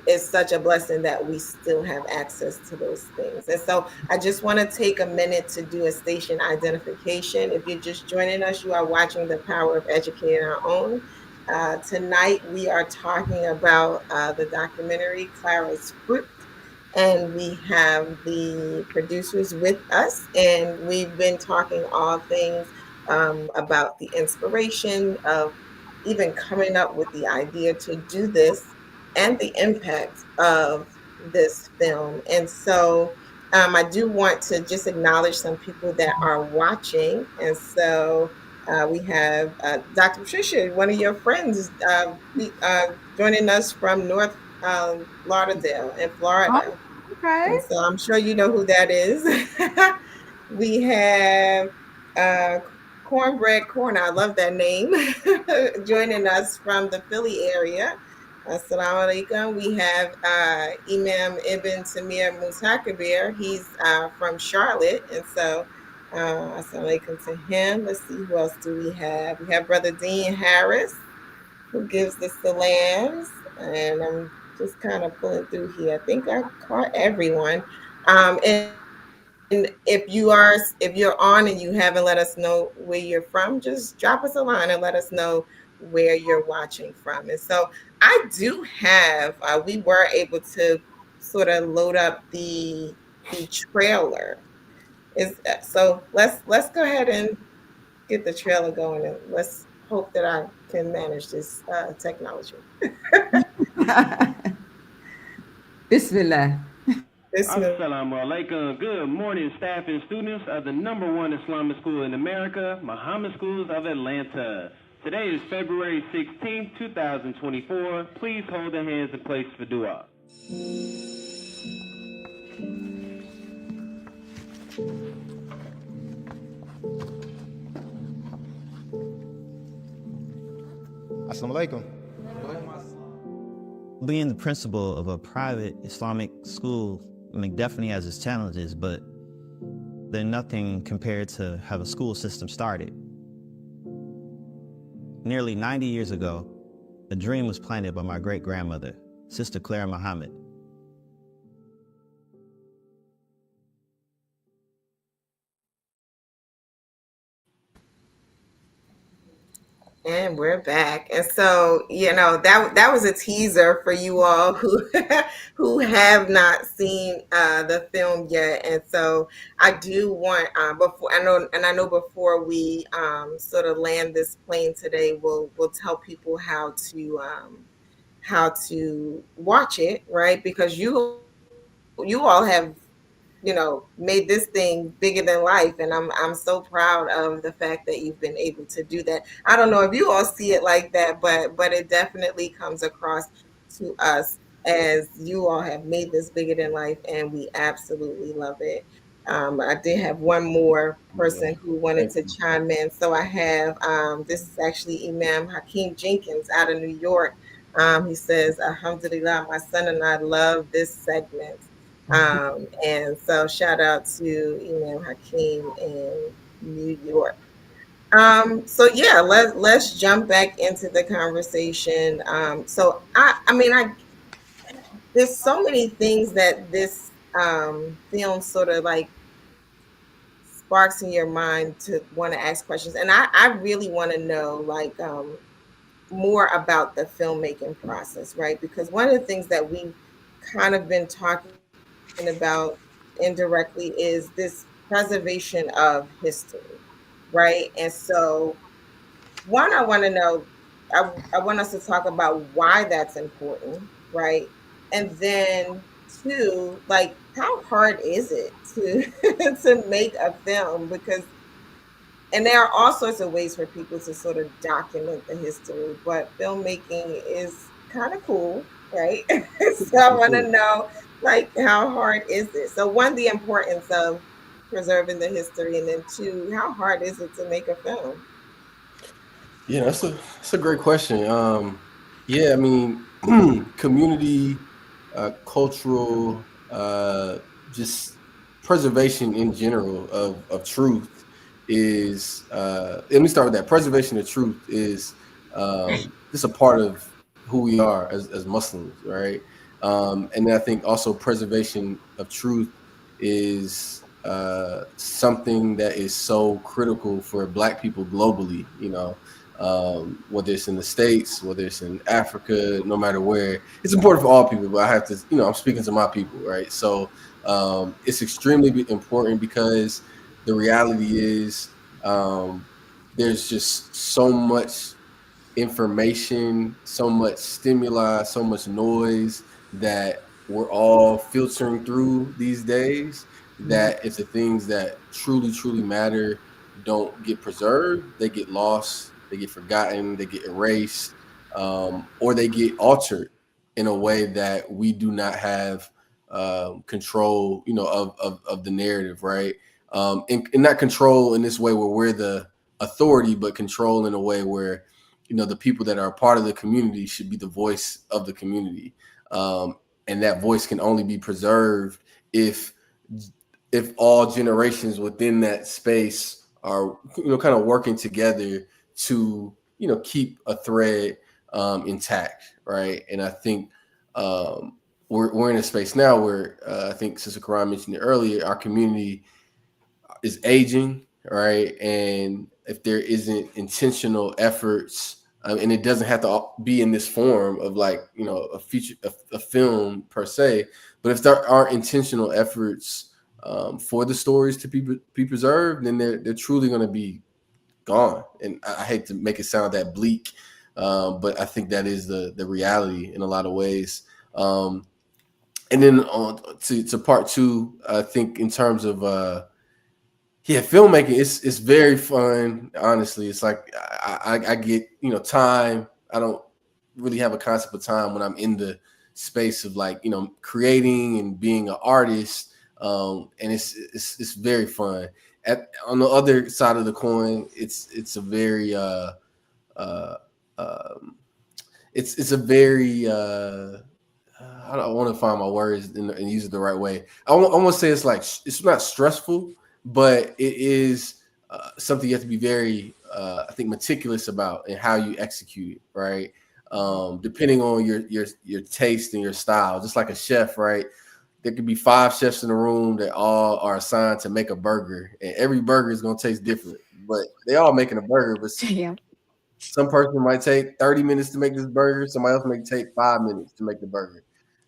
Speaker 1: it's such a blessing that we still have access to those things. And so I just want to take a minute to do a station identification. If you're just joining us, you are watching The Power of Educating Our Own. Tonight, we are talking about the documentary Clara's Fruit. And we have the producers with us, and we've been talking all things about the inspiration of even coming up with the idea to do this and the impact of this film. And so I do want to just acknowledge some people that are watching. And so we have Dr. Patricia, one of your friends, joining us from North Lauderdale in
Speaker 3: Oh,
Speaker 1: Florida. And
Speaker 3: okay.
Speaker 1: so I'm sure you know who that is. We have uh, Cornbread Corner, I love that name, joining us from the Philly area. Assalamu alaikum. We have Imam Ibn Samir Mutakabir. He's from Charlotte. And so, assalamu alaikum to him. Let's see, who else do we have? We have Brother Dean Harris, who gives the salams. And I'm just kind of pulling through here. I think I caught everyone. And if you're on and you haven't let us know where you're from, just drop us a line and let us know where you're watching from. And so I do have. We were able to sort of load up the trailer. Is so let's go ahead and get the trailer going, and let's hope that I can manage this technology.
Speaker 3: Bismillah.
Speaker 1: Bismillah.
Speaker 7: Assalamu alaikum. Good morning, staff and students of the number one Islamic school in America, Muhammad Schools of Atlanta. Today is February 16th, 2024. Please hold the hands in place for dua.
Speaker 8: Assalamu alaikum. Being the principal of a private Islamic school, definitely has its challenges, but they're nothing compared to how the school system started. Nearly 90 years ago, a dream was planted by my great-grandmother, Sister Clara Mohammed.
Speaker 1: And we're back. And so, that was a teaser for you all who who have not seen the film yet. And so I do want before I know before we sort of land this plane today, we'll tell people how to watch it, right? Because you all have made this thing bigger than life, and I'm so proud of the fact that you've been able to do that. I don't know if you all see it like that, but it definitely comes across to us as you all have made this bigger than life, and we absolutely love it. I did have one more person who wanted
Speaker 4: Thank
Speaker 1: to
Speaker 4: you.
Speaker 1: chime in, so I have this is actually Imam Hakeem Jenkins out of New York. He says, Alhamdulillah, my son and I love this segment. And so shout out to Imam Hakeem in New York. So yeah, let's jump back into the conversation. So I mean there's so many things that this film sort of like sparks in your mind to want to ask questions. And I really want to know like more about the filmmaking process, right? Because one of the things that we've kind of been talking about indirectly is this preservation of history, right? And so, one, I want to know, I want us to talk about why that's important, right? And then, two, like, how hard is it to to make a film? Because And there are all sorts of ways for people to sort of document the history, but filmmaking is kind of cool, right? So I
Speaker 4: For
Speaker 1: want
Speaker 4: sure.
Speaker 1: to know, like, how hard is it? So one, the importance of preserving the history, and then two, how hard is it to make a film?
Speaker 4: Yeah, that's a great question. Yeah, I mean, community, cultural, just preservation in general of truth is. Let me start with that. Preservation of truth is just a part of who we are as Muslims, right? And then I think also preservation of truth is something that is so critical for Black people globally. Whether it's in the States, whether it's in Africa, no matter where. It's important for all people, but I have to, I'm speaking to my people, right? So it's extremely important because the reality is there's just so much information, so much stimuli, so much noise that we're all filtering through these days, that if the things that truly, truly matter don't get preserved, they get lost, they get forgotten, they get erased, or they get altered in a way that we do not have control, of the narrative, right? And not control in this way where we're the authority, but control in a way where the people that are a part of the community should be the voice of the community, and that voice can only be preserved if all generations within that space are kind of working together to keep a thread intact, right? And I think we're in a space now where I think Sister Karan mentioned it earlier. Our community is aging, right? And if there isn't intentional efforts, and it doesn't have to be in this form of like a feature, a film per se, but if there are intentional efforts for the stories to be preserved, then they're truly going to be gone. And I hate to make it sound that bleak, but I think that is the reality in a lot of ways. And then on to part two, I think in terms of yeah, filmmaking it's very fun. Honestly, it's like I get time. I don't really have a concept of time when I'm in the space of like creating and being an artist. And it's very fun. On the other side of the coin, it's a very uh, um, it's a very I don't want to find my words and use it the right way. I want to say it's like it's not stressful, but it is something you have to be very, I think, meticulous about and how you execute it, right? Depending on your taste and your style, just like a chef, right? There could be 5 chefs in the room that all are assigned to make a burger, and every burger is going to taste different, but they all making a burger. But
Speaker 5: Yeah.
Speaker 4: some person might take 30 minutes to make this burger, somebody else may take 5 minutes to make the burger.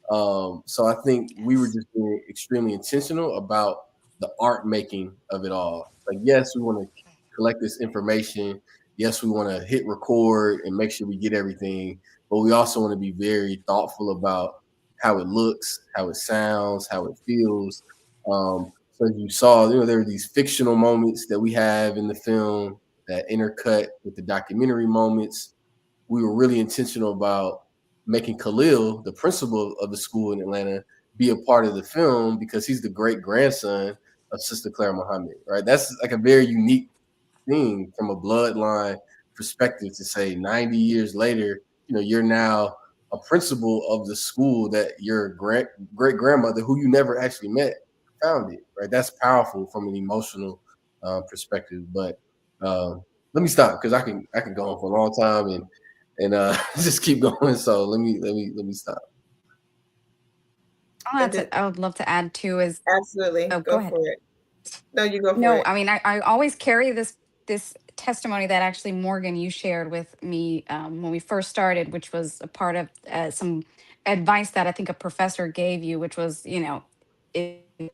Speaker 4: So I think we were
Speaker 5: Yes.
Speaker 4: just being extremely intentional about the art making of it all. Like, yes, we want to collect this information. Yes, we want to hit record and make sure we get everything, but we also want to be very thoughtful about how it looks, how it sounds, how it feels. So as you saw, there are these fictional moments that we have in the film that intercut with the documentary moments. We were really intentional about making Khalil, the principal of the school in Atlanta, be a part of the film because he's the great grandson of Sister Clara Mohammed, right? That's like a very unique thing from a bloodline perspective to say 90 years later, you're now a principal of the school that your great grandmother, who you never actually met, founded, right? That's powerful from an emotional perspective. But let me stop because I can go on for a long time and just keep going. So let me stop.
Speaker 5: Oh,
Speaker 1: And
Speaker 5: that's it. I would love to add too is,
Speaker 1: absolutely,
Speaker 5: oh, go
Speaker 1: go
Speaker 5: ahead.
Speaker 1: for it. No, you go for
Speaker 5: No,
Speaker 1: it.
Speaker 5: I mean, I always carry this testimony that actually Morgan you shared with me when we first started, which was a part of some advice that I think a professor gave you, which was, if, if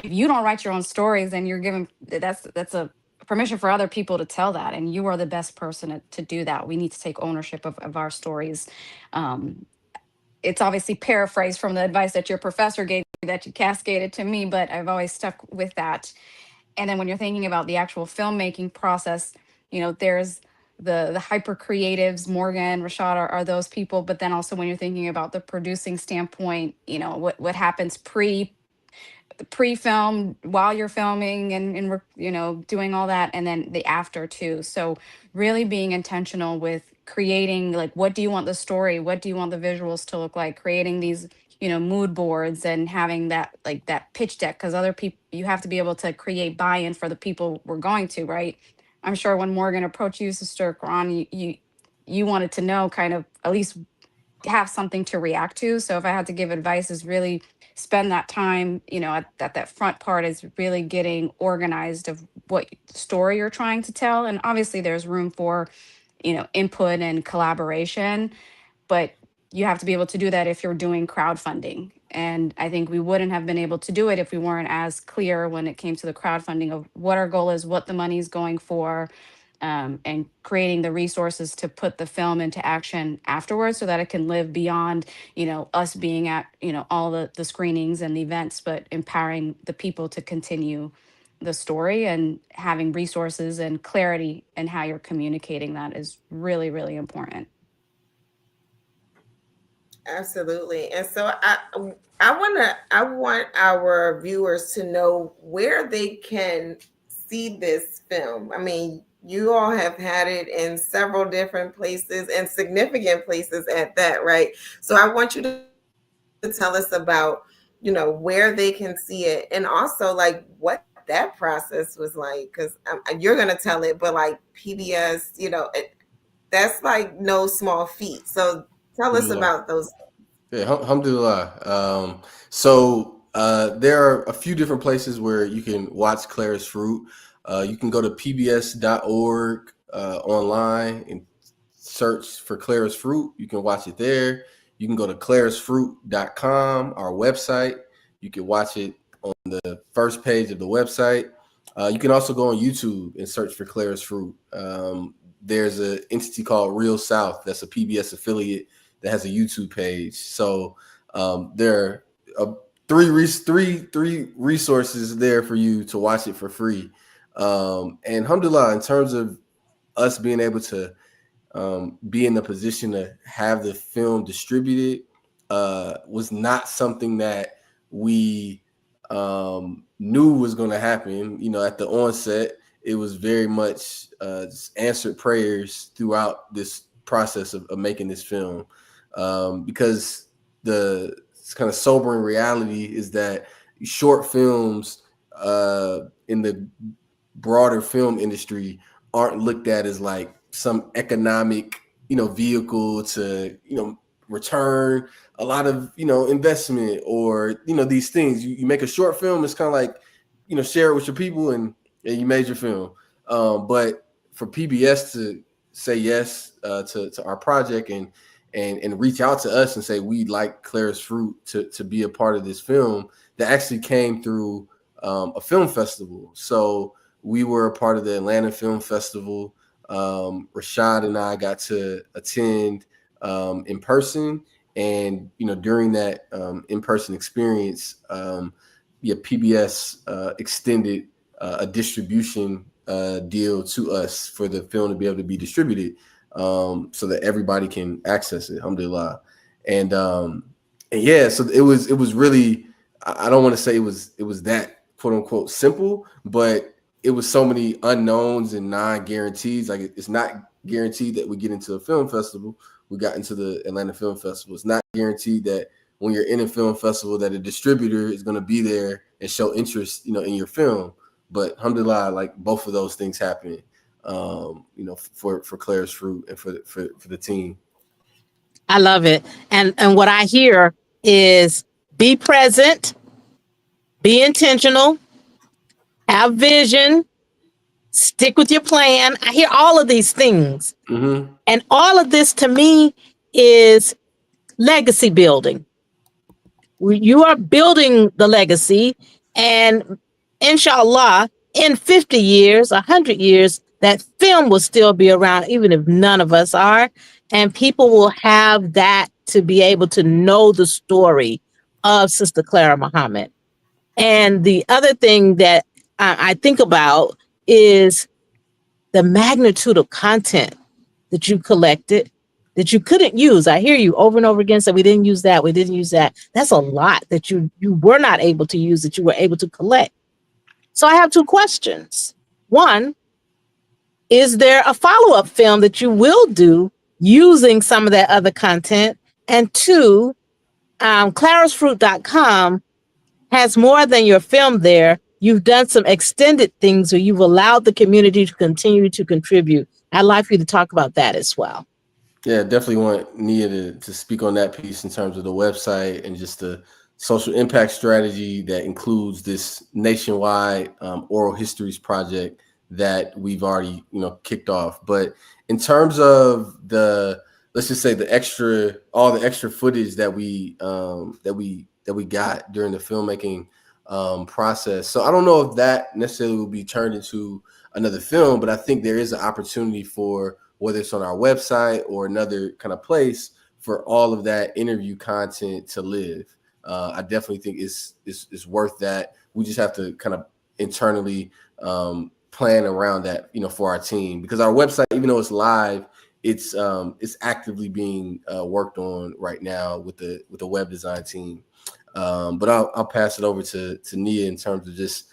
Speaker 5: you don't write your own stories, then you're given that's a permission for other people to tell that, and you are the best person to do that. We need to take ownership of our stories. Um, it's obviously paraphrased from the advice that your professor gave you that you cascaded to me, but I've always stuck with that. And then when you're thinking about the actual filmmaking process, there's the hyper creatives, Morgan, Rashad are those people. But then also when you're thinking about the producing standpoint, what happens pre-film, while you're filming, and doing all that, and then the after too. So really being intentional with creating, like, what do you want the story, what do you want the visuals to look like, creating these mood boards, and having that, like, that pitch deck, because other people, you have to be able to create buy-in for the people we're going to, right? I'm sure when Morgan approached you, Sister Quran, you wanted to know, kind of, at least have something to react to. So if I had to give advice, is really spend that time, at that front part, is really getting organized of what story you're trying to tell. And obviously there's room for, input and collaboration, but you have to be able to do that if you're doing crowdfunding. And I think we wouldn't have been able to do it if we weren't as clear when it came to the crowdfunding of what our goal is, what the money's going for, and creating the resources to put the film into action afterwards, so that it can live beyond, us being at, all the screenings and the events, but empowering the people to continue the story, and having resources and clarity in how you're communicating that is really, really important.
Speaker 1: Absolutely. And so I want our viewers to know where they can see this film. I mean, you all have had it in several different places, and significant places at that, right? So I want you to tell us about, where they can see it, and also like what that process was like, because you're going to tell it, but like PBS, that's like no small feat. So tell us
Speaker 4: Alhamdulillah.
Speaker 1: about those.
Speaker 4: Yeah, alhamdulillah. There are a few different places where you can watch Clara's Fruit. You can go to pbs.org online and search for Clara's Fruit. You can watch it there. You can go to clarasfruit.com, our website. You can watch it on the first page of the website. You can also go on YouTube and search for Clara's Fruit. There's an entity called Real South that's a PBS affiliate that has a YouTube page. So there are three resources there for you to watch it for free. And alhamdulillah, in terms of us being able to be in the position to have the film distributed, was not something that we knew was going to happen. At the onset, it was very much just answered prayers throughout this process of making this film, because the kind of sobering reality is that short films in the broader film industry aren't looked at as like some economic, vehicle to, return a lot of, investment, or, these things. You make a short film, it's kind of like, share it with your people, and you made your film. But for PBS to say yes to our project and reach out to us and say we'd like Clara's Fruit to be a part of this film, that actually came through a film festival. So we were a part of the Atlanta Film Festival. Rashad and I got to attend in person, and during that in-person experience, PBS extended a distribution deal to us for the film to be able to be distributed, so that everybody can access it, alhamdulillah. And yeah, so it was really, I don't want to say it was that quote unquote simple, but it was so many unknowns and non-guarantees. Like, it's not guaranteed that we get into a film festival. We got into the Atlanta Film Festival. It's not guaranteed that when you're in a film festival that a distributor is going to be there and show interest, in your film. But alhamdulillah, like, both of those things happened, for Clara's Fruit and for the team.
Speaker 2: I love it. And what I hear is be present, be intentional, have vision, stick with your plan. I hear all of these things.
Speaker 4: Mm-hmm.
Speaker 2: And all of this to me is legacy building. You are building the legacy, and inshallah, in 50 years, 100 years, that film will still be around, even if none of us are. And people will have that to be able to know the story of Sister Clara Mohammed. And the other thing that I think about is the magnitude of content that you collected that you couldn't use. I hear you over and over again. So we didn't use that. We didn't use that. That's a lot that you were not able to use that you were able to collect. So I have two questions. One, is there a follow-up film that you will do using some of that other content? And two, clarasfruit.com has more than your film there. You've done some extended things where you've allowed the community to continue to contribute. I'd like for you to talk about that as well.
Speaker 4: Yeah, definitely want Nia to speak on that piece in terms of the website and just the social impact strategy that includes this nationwide oral histories project that we've already kicked off. But in terms of let's just say all the extra footage that we got during the filmmaking process. So I don't know if that necessarily will be turned into another film, but I think there is an opportunity for, whether it's on our website or another kind of place, for all of that interview content to live. I definitely think it's worth that. We just have to kind of internally plan around that, for our team, because our website, even though it's live, it's actively being worked on right now with the web design team. But I'll pass it over to Nia in terms of just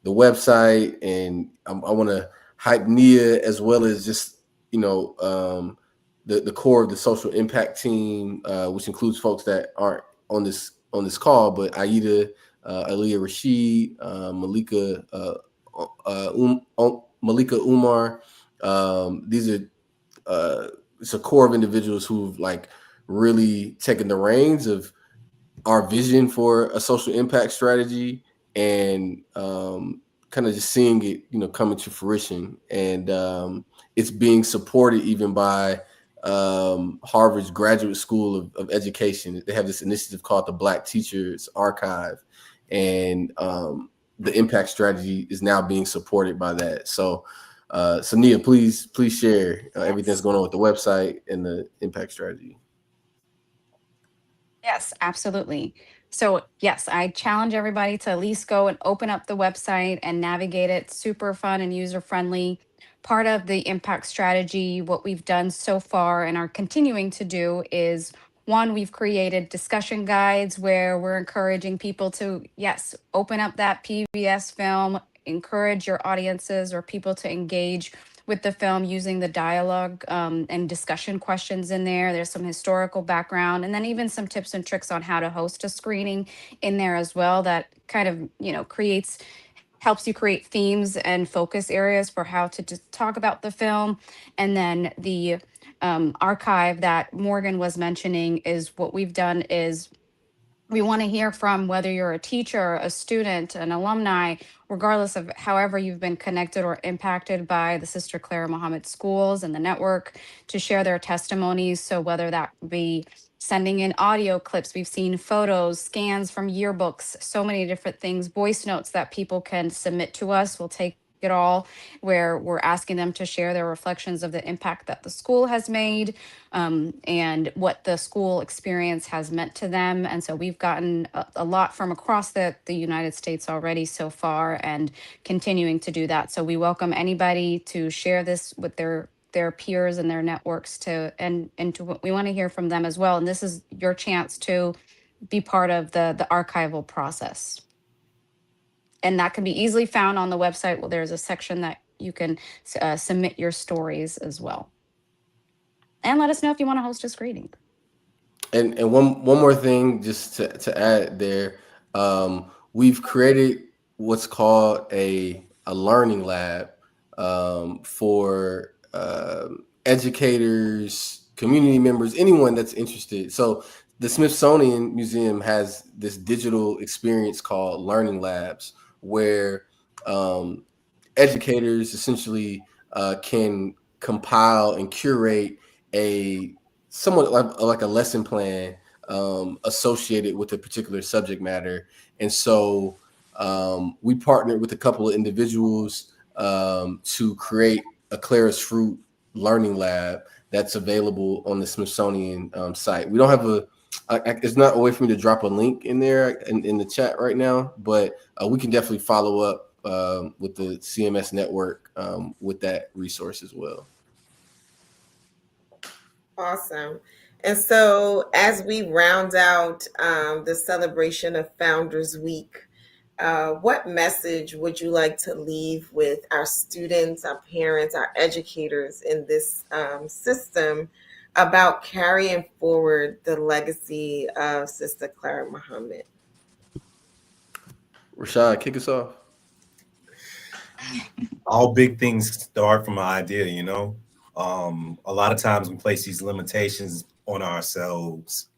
Speaker 4: the website, and I want to hype Nia as well as just the core of the social impact team, which includes folks that aren't on this call, but Aida, Aliyah Rashid, Malika Umar. These are it's a core of individuals who've really taken the reins of our vision for a social impact strategy, and kind of just seeing it come into fruition. And it's being supported even by Harvard's Graduate School of Education. They have this initiative called the Black Teachers Archive, and the impact strategy is now being supported by that. So Nia, please share everything that's going on with the website and the impact strategy.
Speaker 5: Yes, absolutely. So, yes, I challenge everybody to at least go and open up the website and navigate it. Super fun and user friendly. Part of the impact strategy, what we've done so far and are continuing to do is, one, we've created discussion guides where we're encouraging people to, yes, open up that PBS film, encourage your audiences or people to engage with the film using the dialogue and discussion questions in there. There's some historical background, and then even some tips and tricks on how to host a screening in there as well, that kind of helps you create themes and focus areas for how to just talk about the film. And then the archive that Morgan was mentioning, is what we've done is we want to hear from, whether you're a teacher, a student, an alumni, regardless of however you've been connected or impacted by the Sister Clara Mohammed Schools and the network, to share their testimonies. So whether that be sending in audio clips, we've seen photos, scans from yearbooks, so many different things, voice notes that people can submit to us. We'll take it all, where we're asking them to share their reflections of the impact that the school has made, and what the school experience has meant to them. And so we've gotten a lot from across the United States already so far, and continuing to do that. So we welcome anybody to share this with their peers and their networks, and we want to hear from them as well. And this is your chance to be part of the archival process. And that can be easily found on the website. Well, there's a section that you can submit your stories as well. And let us know if you want to host a screening.
Speaker 4: And one more thing, just to add there, we've created what's called a learning lab for educators, community members, anyone that's interested. So the Smithsonian Museum has this digital experience called Learning Labs, where educators essentially can compile and curate a somewhat like a lesson plan associated with a particular subject matter. And so we partnered with a couple of individuals to create a Clara's Fruit learning lab that's available on the Smithsonian site. We don't have it's not a way for me to drop a link in there in the chat right now, but we can definitely follow up with the CMS Network with that resource as well.
Speaker 1: Awesome. And so, as we round out the celebration of Founders Week, what message would you like to leave with our students, our parents, our educators in this system about carrying forward the legacy of Sister Clara Mohammed?
Speaker 4: Rashad, kick us off.
Speaker 6: All big things start from an idea, you know. A lot of times we place these limitations on ourselves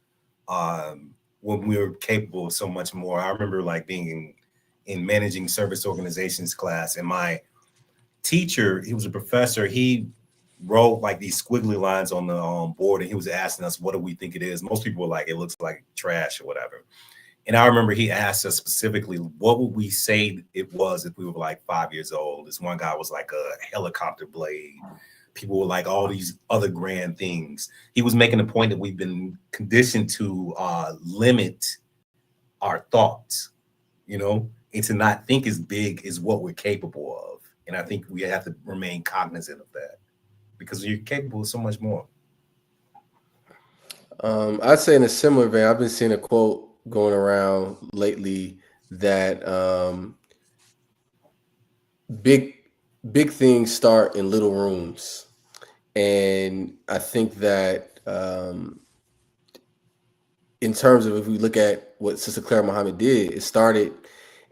Speaker 6: when we were capable of so much more. I remember like being in managing service organizations class, and my teacher, he was a professor, he wrote like these squiggly lines on the board, and he was asking us, what do we think it is? Most people were like, it looks like trash or whatever. And I remember he asked us specifically, what would we say it was if we were like 5 years old? This one guy was like a helicopter blade. People were like all these other grand things. He was making the point that we've been conditioned to limit our thoughts, you know, and to not think as big as what we're capable of. And I think we have to remain cognizant of that because you're capable of so much more.
Speaker 4: I'd say in a similar vein, I've been seeing a quote going around lately that big things start in little rooms, and I think that in terms of if we look at what Sister Clara Mohammed did, it started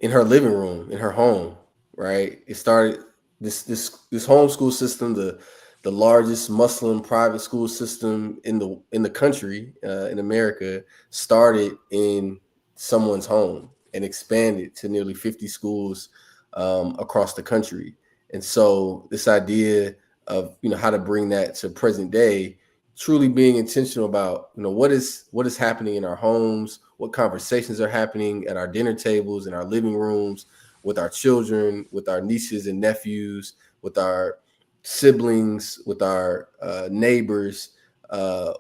Speaker 4: in her living room, in her home, right? It started this homeschool system, the largest Muslim private school system in the country, in America, started in someone's home and expanded to nearly 50 schools across the country. And so this idea of, you know, how to bring that to present day, truly being intentional about, you know, what is happening in our homes, what conversations are happening at our dinner tables, in our living rooms, with our children, with our nieces and nephews, with our siblings, with our neighbors.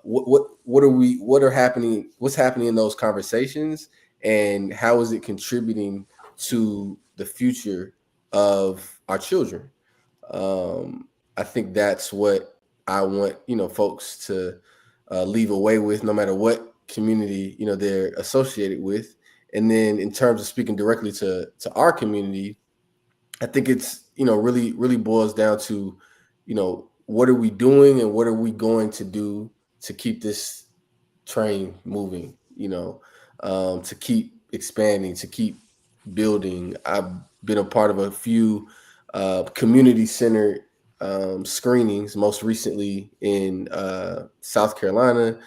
Speaker 4: What's happening in those conversations, and how is it contributing to the future of our children? I think that's what I want, you know, folks to leave away with, no matter what community, you know, they're associated with. And then in terms of speaking directly to our community, I think it's, you know, really boils down to, you know, what are we doing and what are we going to do to keep this train moving, you know, to keep expanding, to keep building. I've been a part of a few community-centered screenings, most recently in South Carolina.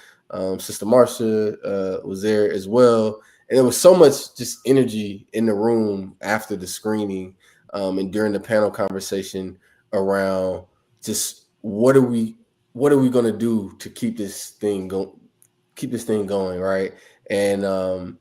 Speaker 4: Sister Marsha was there as well. And there was so much just energy in the room after the screening and during the panel conversation around just what are we going to do to keep this thing going, right? And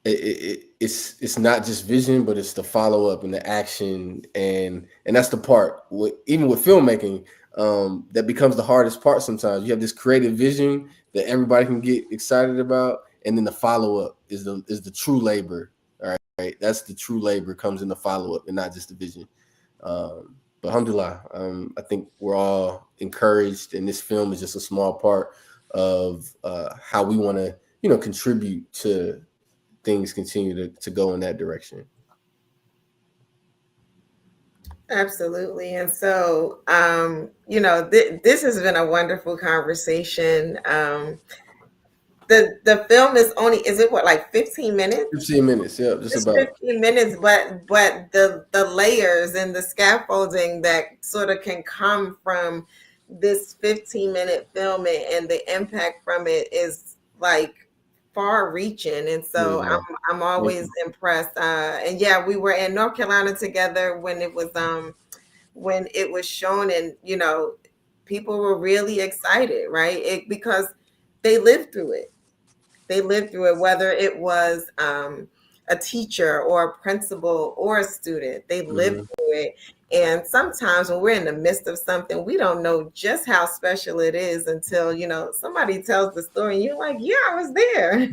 Speaker 4: it's not just vision, but it's the follow up and the action, and that's the part. Even with filmmaking, that becomes the hardest part. Sometimes you have this creative vision that everybody can get excited about, and then the follow up is the true labor. All right, that's the true labor comes in the follow up, and not just the vision. But alhamdulillah, I think we're all encouraged, and this film is just a small part of how we want to, you know, contribute to things continue to go in that direction.
Speaker 1: Absolutely. And so, you know, this has been a wonderful conversation. The film is only, is it what, like 15 minutes?
Speaker 4: 15 minutes, yeah, just about
Speaker 1: 15 minutes, but the layers and the scaffolding that sort of can come from this 15-minute film and the impact from it is like far reaching. And so
Speaker 4: yeah.
Speaker 1: I'm always impressed. And yeah, we were in North Carolina together when it was shown, and you know, people were really excited, right? Because they lived through it. They lived through it, whether it was a teacher or a principal or a student. They lived through it. And sometimes when we're in the midst of something, we don't know just how special it is until, you know, somebody tells the story and you're like, yeah, I was there.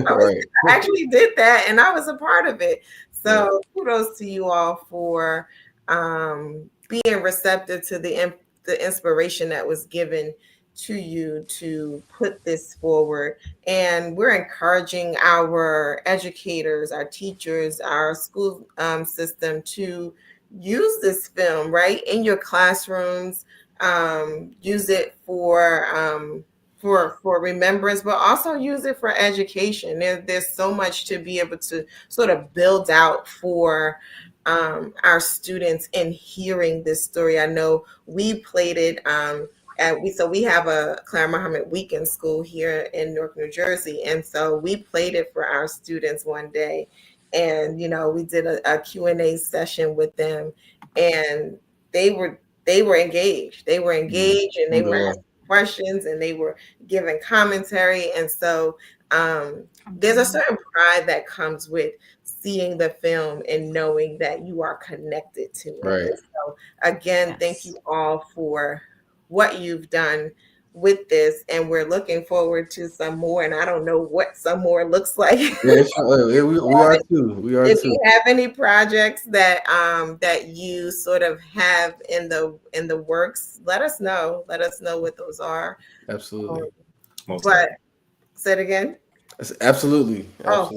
Speaker 1: I actually did that and I was a part of it. So kudos to you all for being receptive to the inspiration that was given to you to put this forward. And we're encouraging our educators, our teachers, our school system to use this film right in your classrooms. Use it for remembrance, but also use it for education. There's so much to be able to sort of build out for our students in hearing this story. I know we played it. We have a Clara Mohammed Weekend School here in Newark, New Jersey, and so we played it for our students one day, and we did a Q&A session with them, and they were engaged. They were engaged, and they were asking questions, and they were giving commentary, and so there's a certain pride that comes with seeing the film and knowing that you are connected to it.
Speaker 4: Right.
Speaker 1: So again, thank you all for what you've done with this, and we're looking forward to some more. And I don't know what some more looks like.
Speaker 4: Yeah, we are too. We are
Speaker 1: If
Speaker 4: too.
Speaker 1: you have any projects that that you sort of have in the works, let us know. Let us know what those are.
Speaker 4: Absolutely.
Speaker 1: But say it again.
Speaker 4: Absolutely.
Speaker 1: Oh,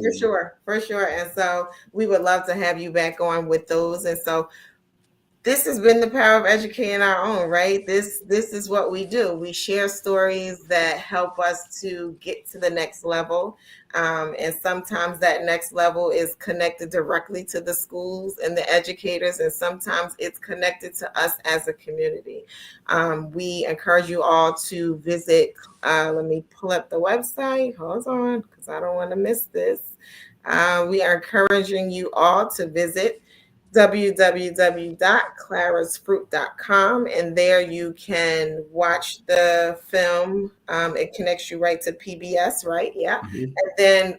Speaker 1: for sure. And so we would love to have you back on with those. And so this has been the power of educating our own, right? This is what we do. We share stories that help us to get to the next level. And sometimes that next level is connected directly to the schools and the educators, and sometimes it's connected to us as a community. We encourage you all to visit. Let me pull up the website. Hold on, because I don't want to miss this. We are encouraging you all to visit www.clarasfruit.com, and there you can watch the film. It connects you right to PBS, right? Yeah. And then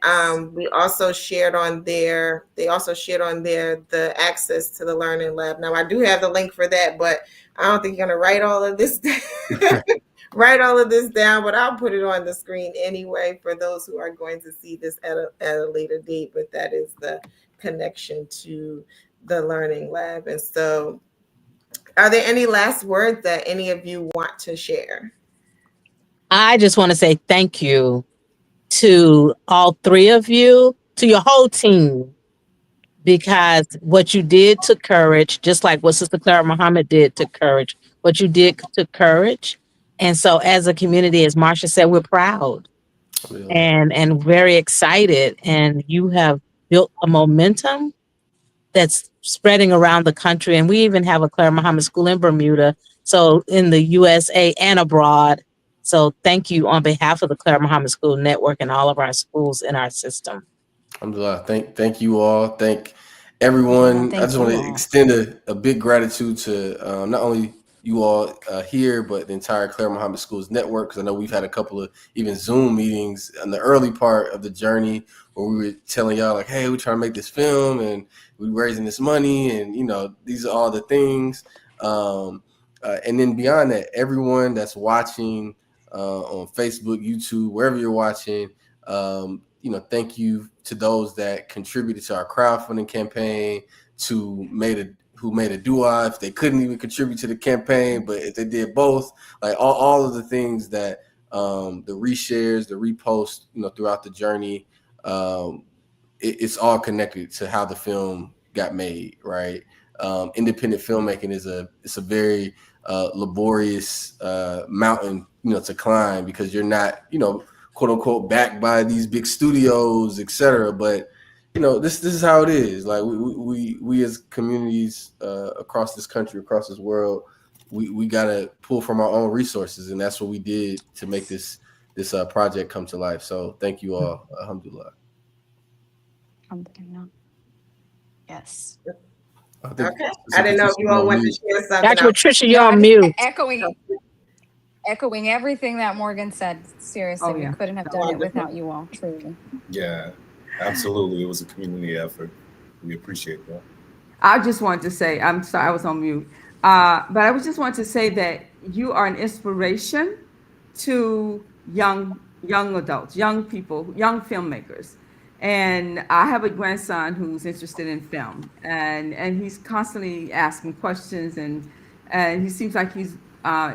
Speaker 1: we also shared on there, they also shared on there the access to the Learning Lab. Now I do have the link for that, but I don't think you're gonna write all of this write all of this down, but I'll put it on the screen anyway for those who are going to see this at a later date. But that is the connection to the Learning Lab. And so are there any last words that any of you want to share?
Speaker 2: I just want to say thank you to all three of you, to your whole team, because what you did took courage, just like what Sister Clara Mohammed did took courage. What you did took courage. And so as a community, as Marsha said, we're proud and very excited. And you have built a momentum that's spreading around the country. And we even have a Clara Mohammed School in Bermuda, so in the USA and abroad. So thank you on behalf of the Clara Mohammed School Network and all of our schools in our system.
Speaker 4: Alhamdulillah. Thank you all. Thank everyone. I just want to extend a big gratitude to not only you all here, but the entire Clara Mohammed Schools Network, because I know we've had a couple of even Zoom meetings in the early part of the journey where we were telling y'all like, hey, we're trying to make this film and we're raising this money, and these are all the things. And then beyond that, everyone that's watching on Facebook, YouTube, wherever you're watching, thank you to those that contributed to our crowdfunding campaign, who made a dua if they couldn't even contribute to the campaign, but if they did both, like all of the things that the reshares, the reposts, throughout the journey, it's all connected to how the film got made, right? Independent filmmaking it's a very laborious mountain, to climb, because you're not, quote unquote, backed by these big studios, etc. But this is how it is. Like we as communities across this country, across this world, we gotta pull from our own resources, and that's what we did to make this project come to life. So thank you all. Alhamdulillah.
Speaker 5: Yes.
Speaker 1: I didn't know if you all wanted to share something.
Speaker 2: Dr. Patricia, you're on mute.
Speaker 5: Echoing everything that Morgan said. Seriously, we couldn't have done it without you all, truly.
Speaker 6: Yeah, absolutely. It was a community effort. We appreciate that.
Speaker 3: I just wanted to say, I'm sorry, I was on mute. But I just want to say that you are an inspiration to young adults, young people, young filmmakers. And I have a grandson who's interested in film, and he's constantly asking questions, and he seems like he's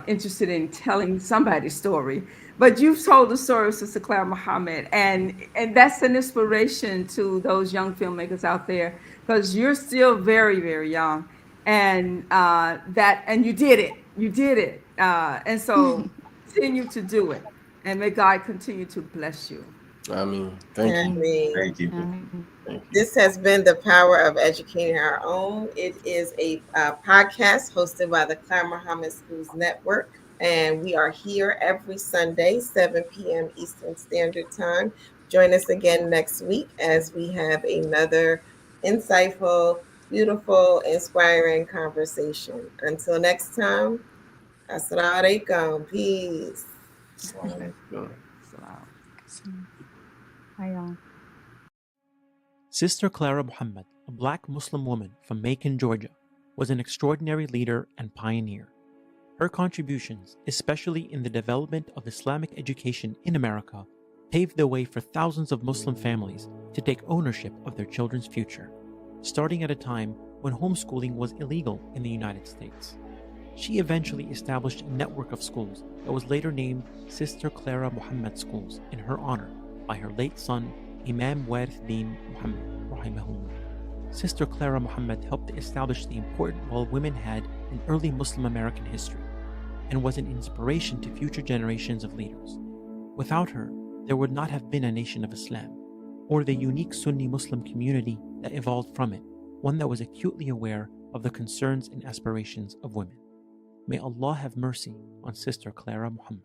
Speaker 3: interested in telling somebody's story. But you've told the story of Sister Clara Mohammed, and that's an inspiration to those young filmmakers out there, because you're still very, very young, and and you did it, and so continue to do it, and may God continue to bless you.
Speaker 4: I mean, thank
Speaker 1: I
Speaker 4: you.
Speaker 1: mean,
Speaker 6: Thank you.
Speaker 4: Thank you.
Speaker 1: this has been the power of educating our own. It is a podcast hosted by the Clara Mohammed Schools Network, and we are here every Sunday, 7 p.m. Eastern Standard Time. Join us again next week as we have another insightful, beautiful, inspiring conversation. Until next time, assalamu alaikum. Peace.
Speaker 4: Assalamu alaikum.
Speaker 5: Bye, y'all.
Speaker 9: Sister Clara Mohammed, a black Muslim woman from Macon, Georgia, was an extraordinary leader and pioneer. Her contributions, especially in the development of Islamic education in America, paved the way for thousands of Muslim families to take ownership of their children's future, starting at a time when homeschooling was illegal in the United States. She eventually established a network of schools that was later named Sister Clara Mohammed Schools in her honor by her late son, Imam Warith Din Muhammad, rahimahullah. Sister Clara Mohammed helped to establish the important role women had in early Muslim American history and was an inspiration to future generations of leaders. Without her, there would not have been a nation of Islam, or the unique Sunni Muslim community that evolved from it, one that was acutely aware of the concerns and aspirations of women. May Allah have mercy on Sister Clara Mohammed.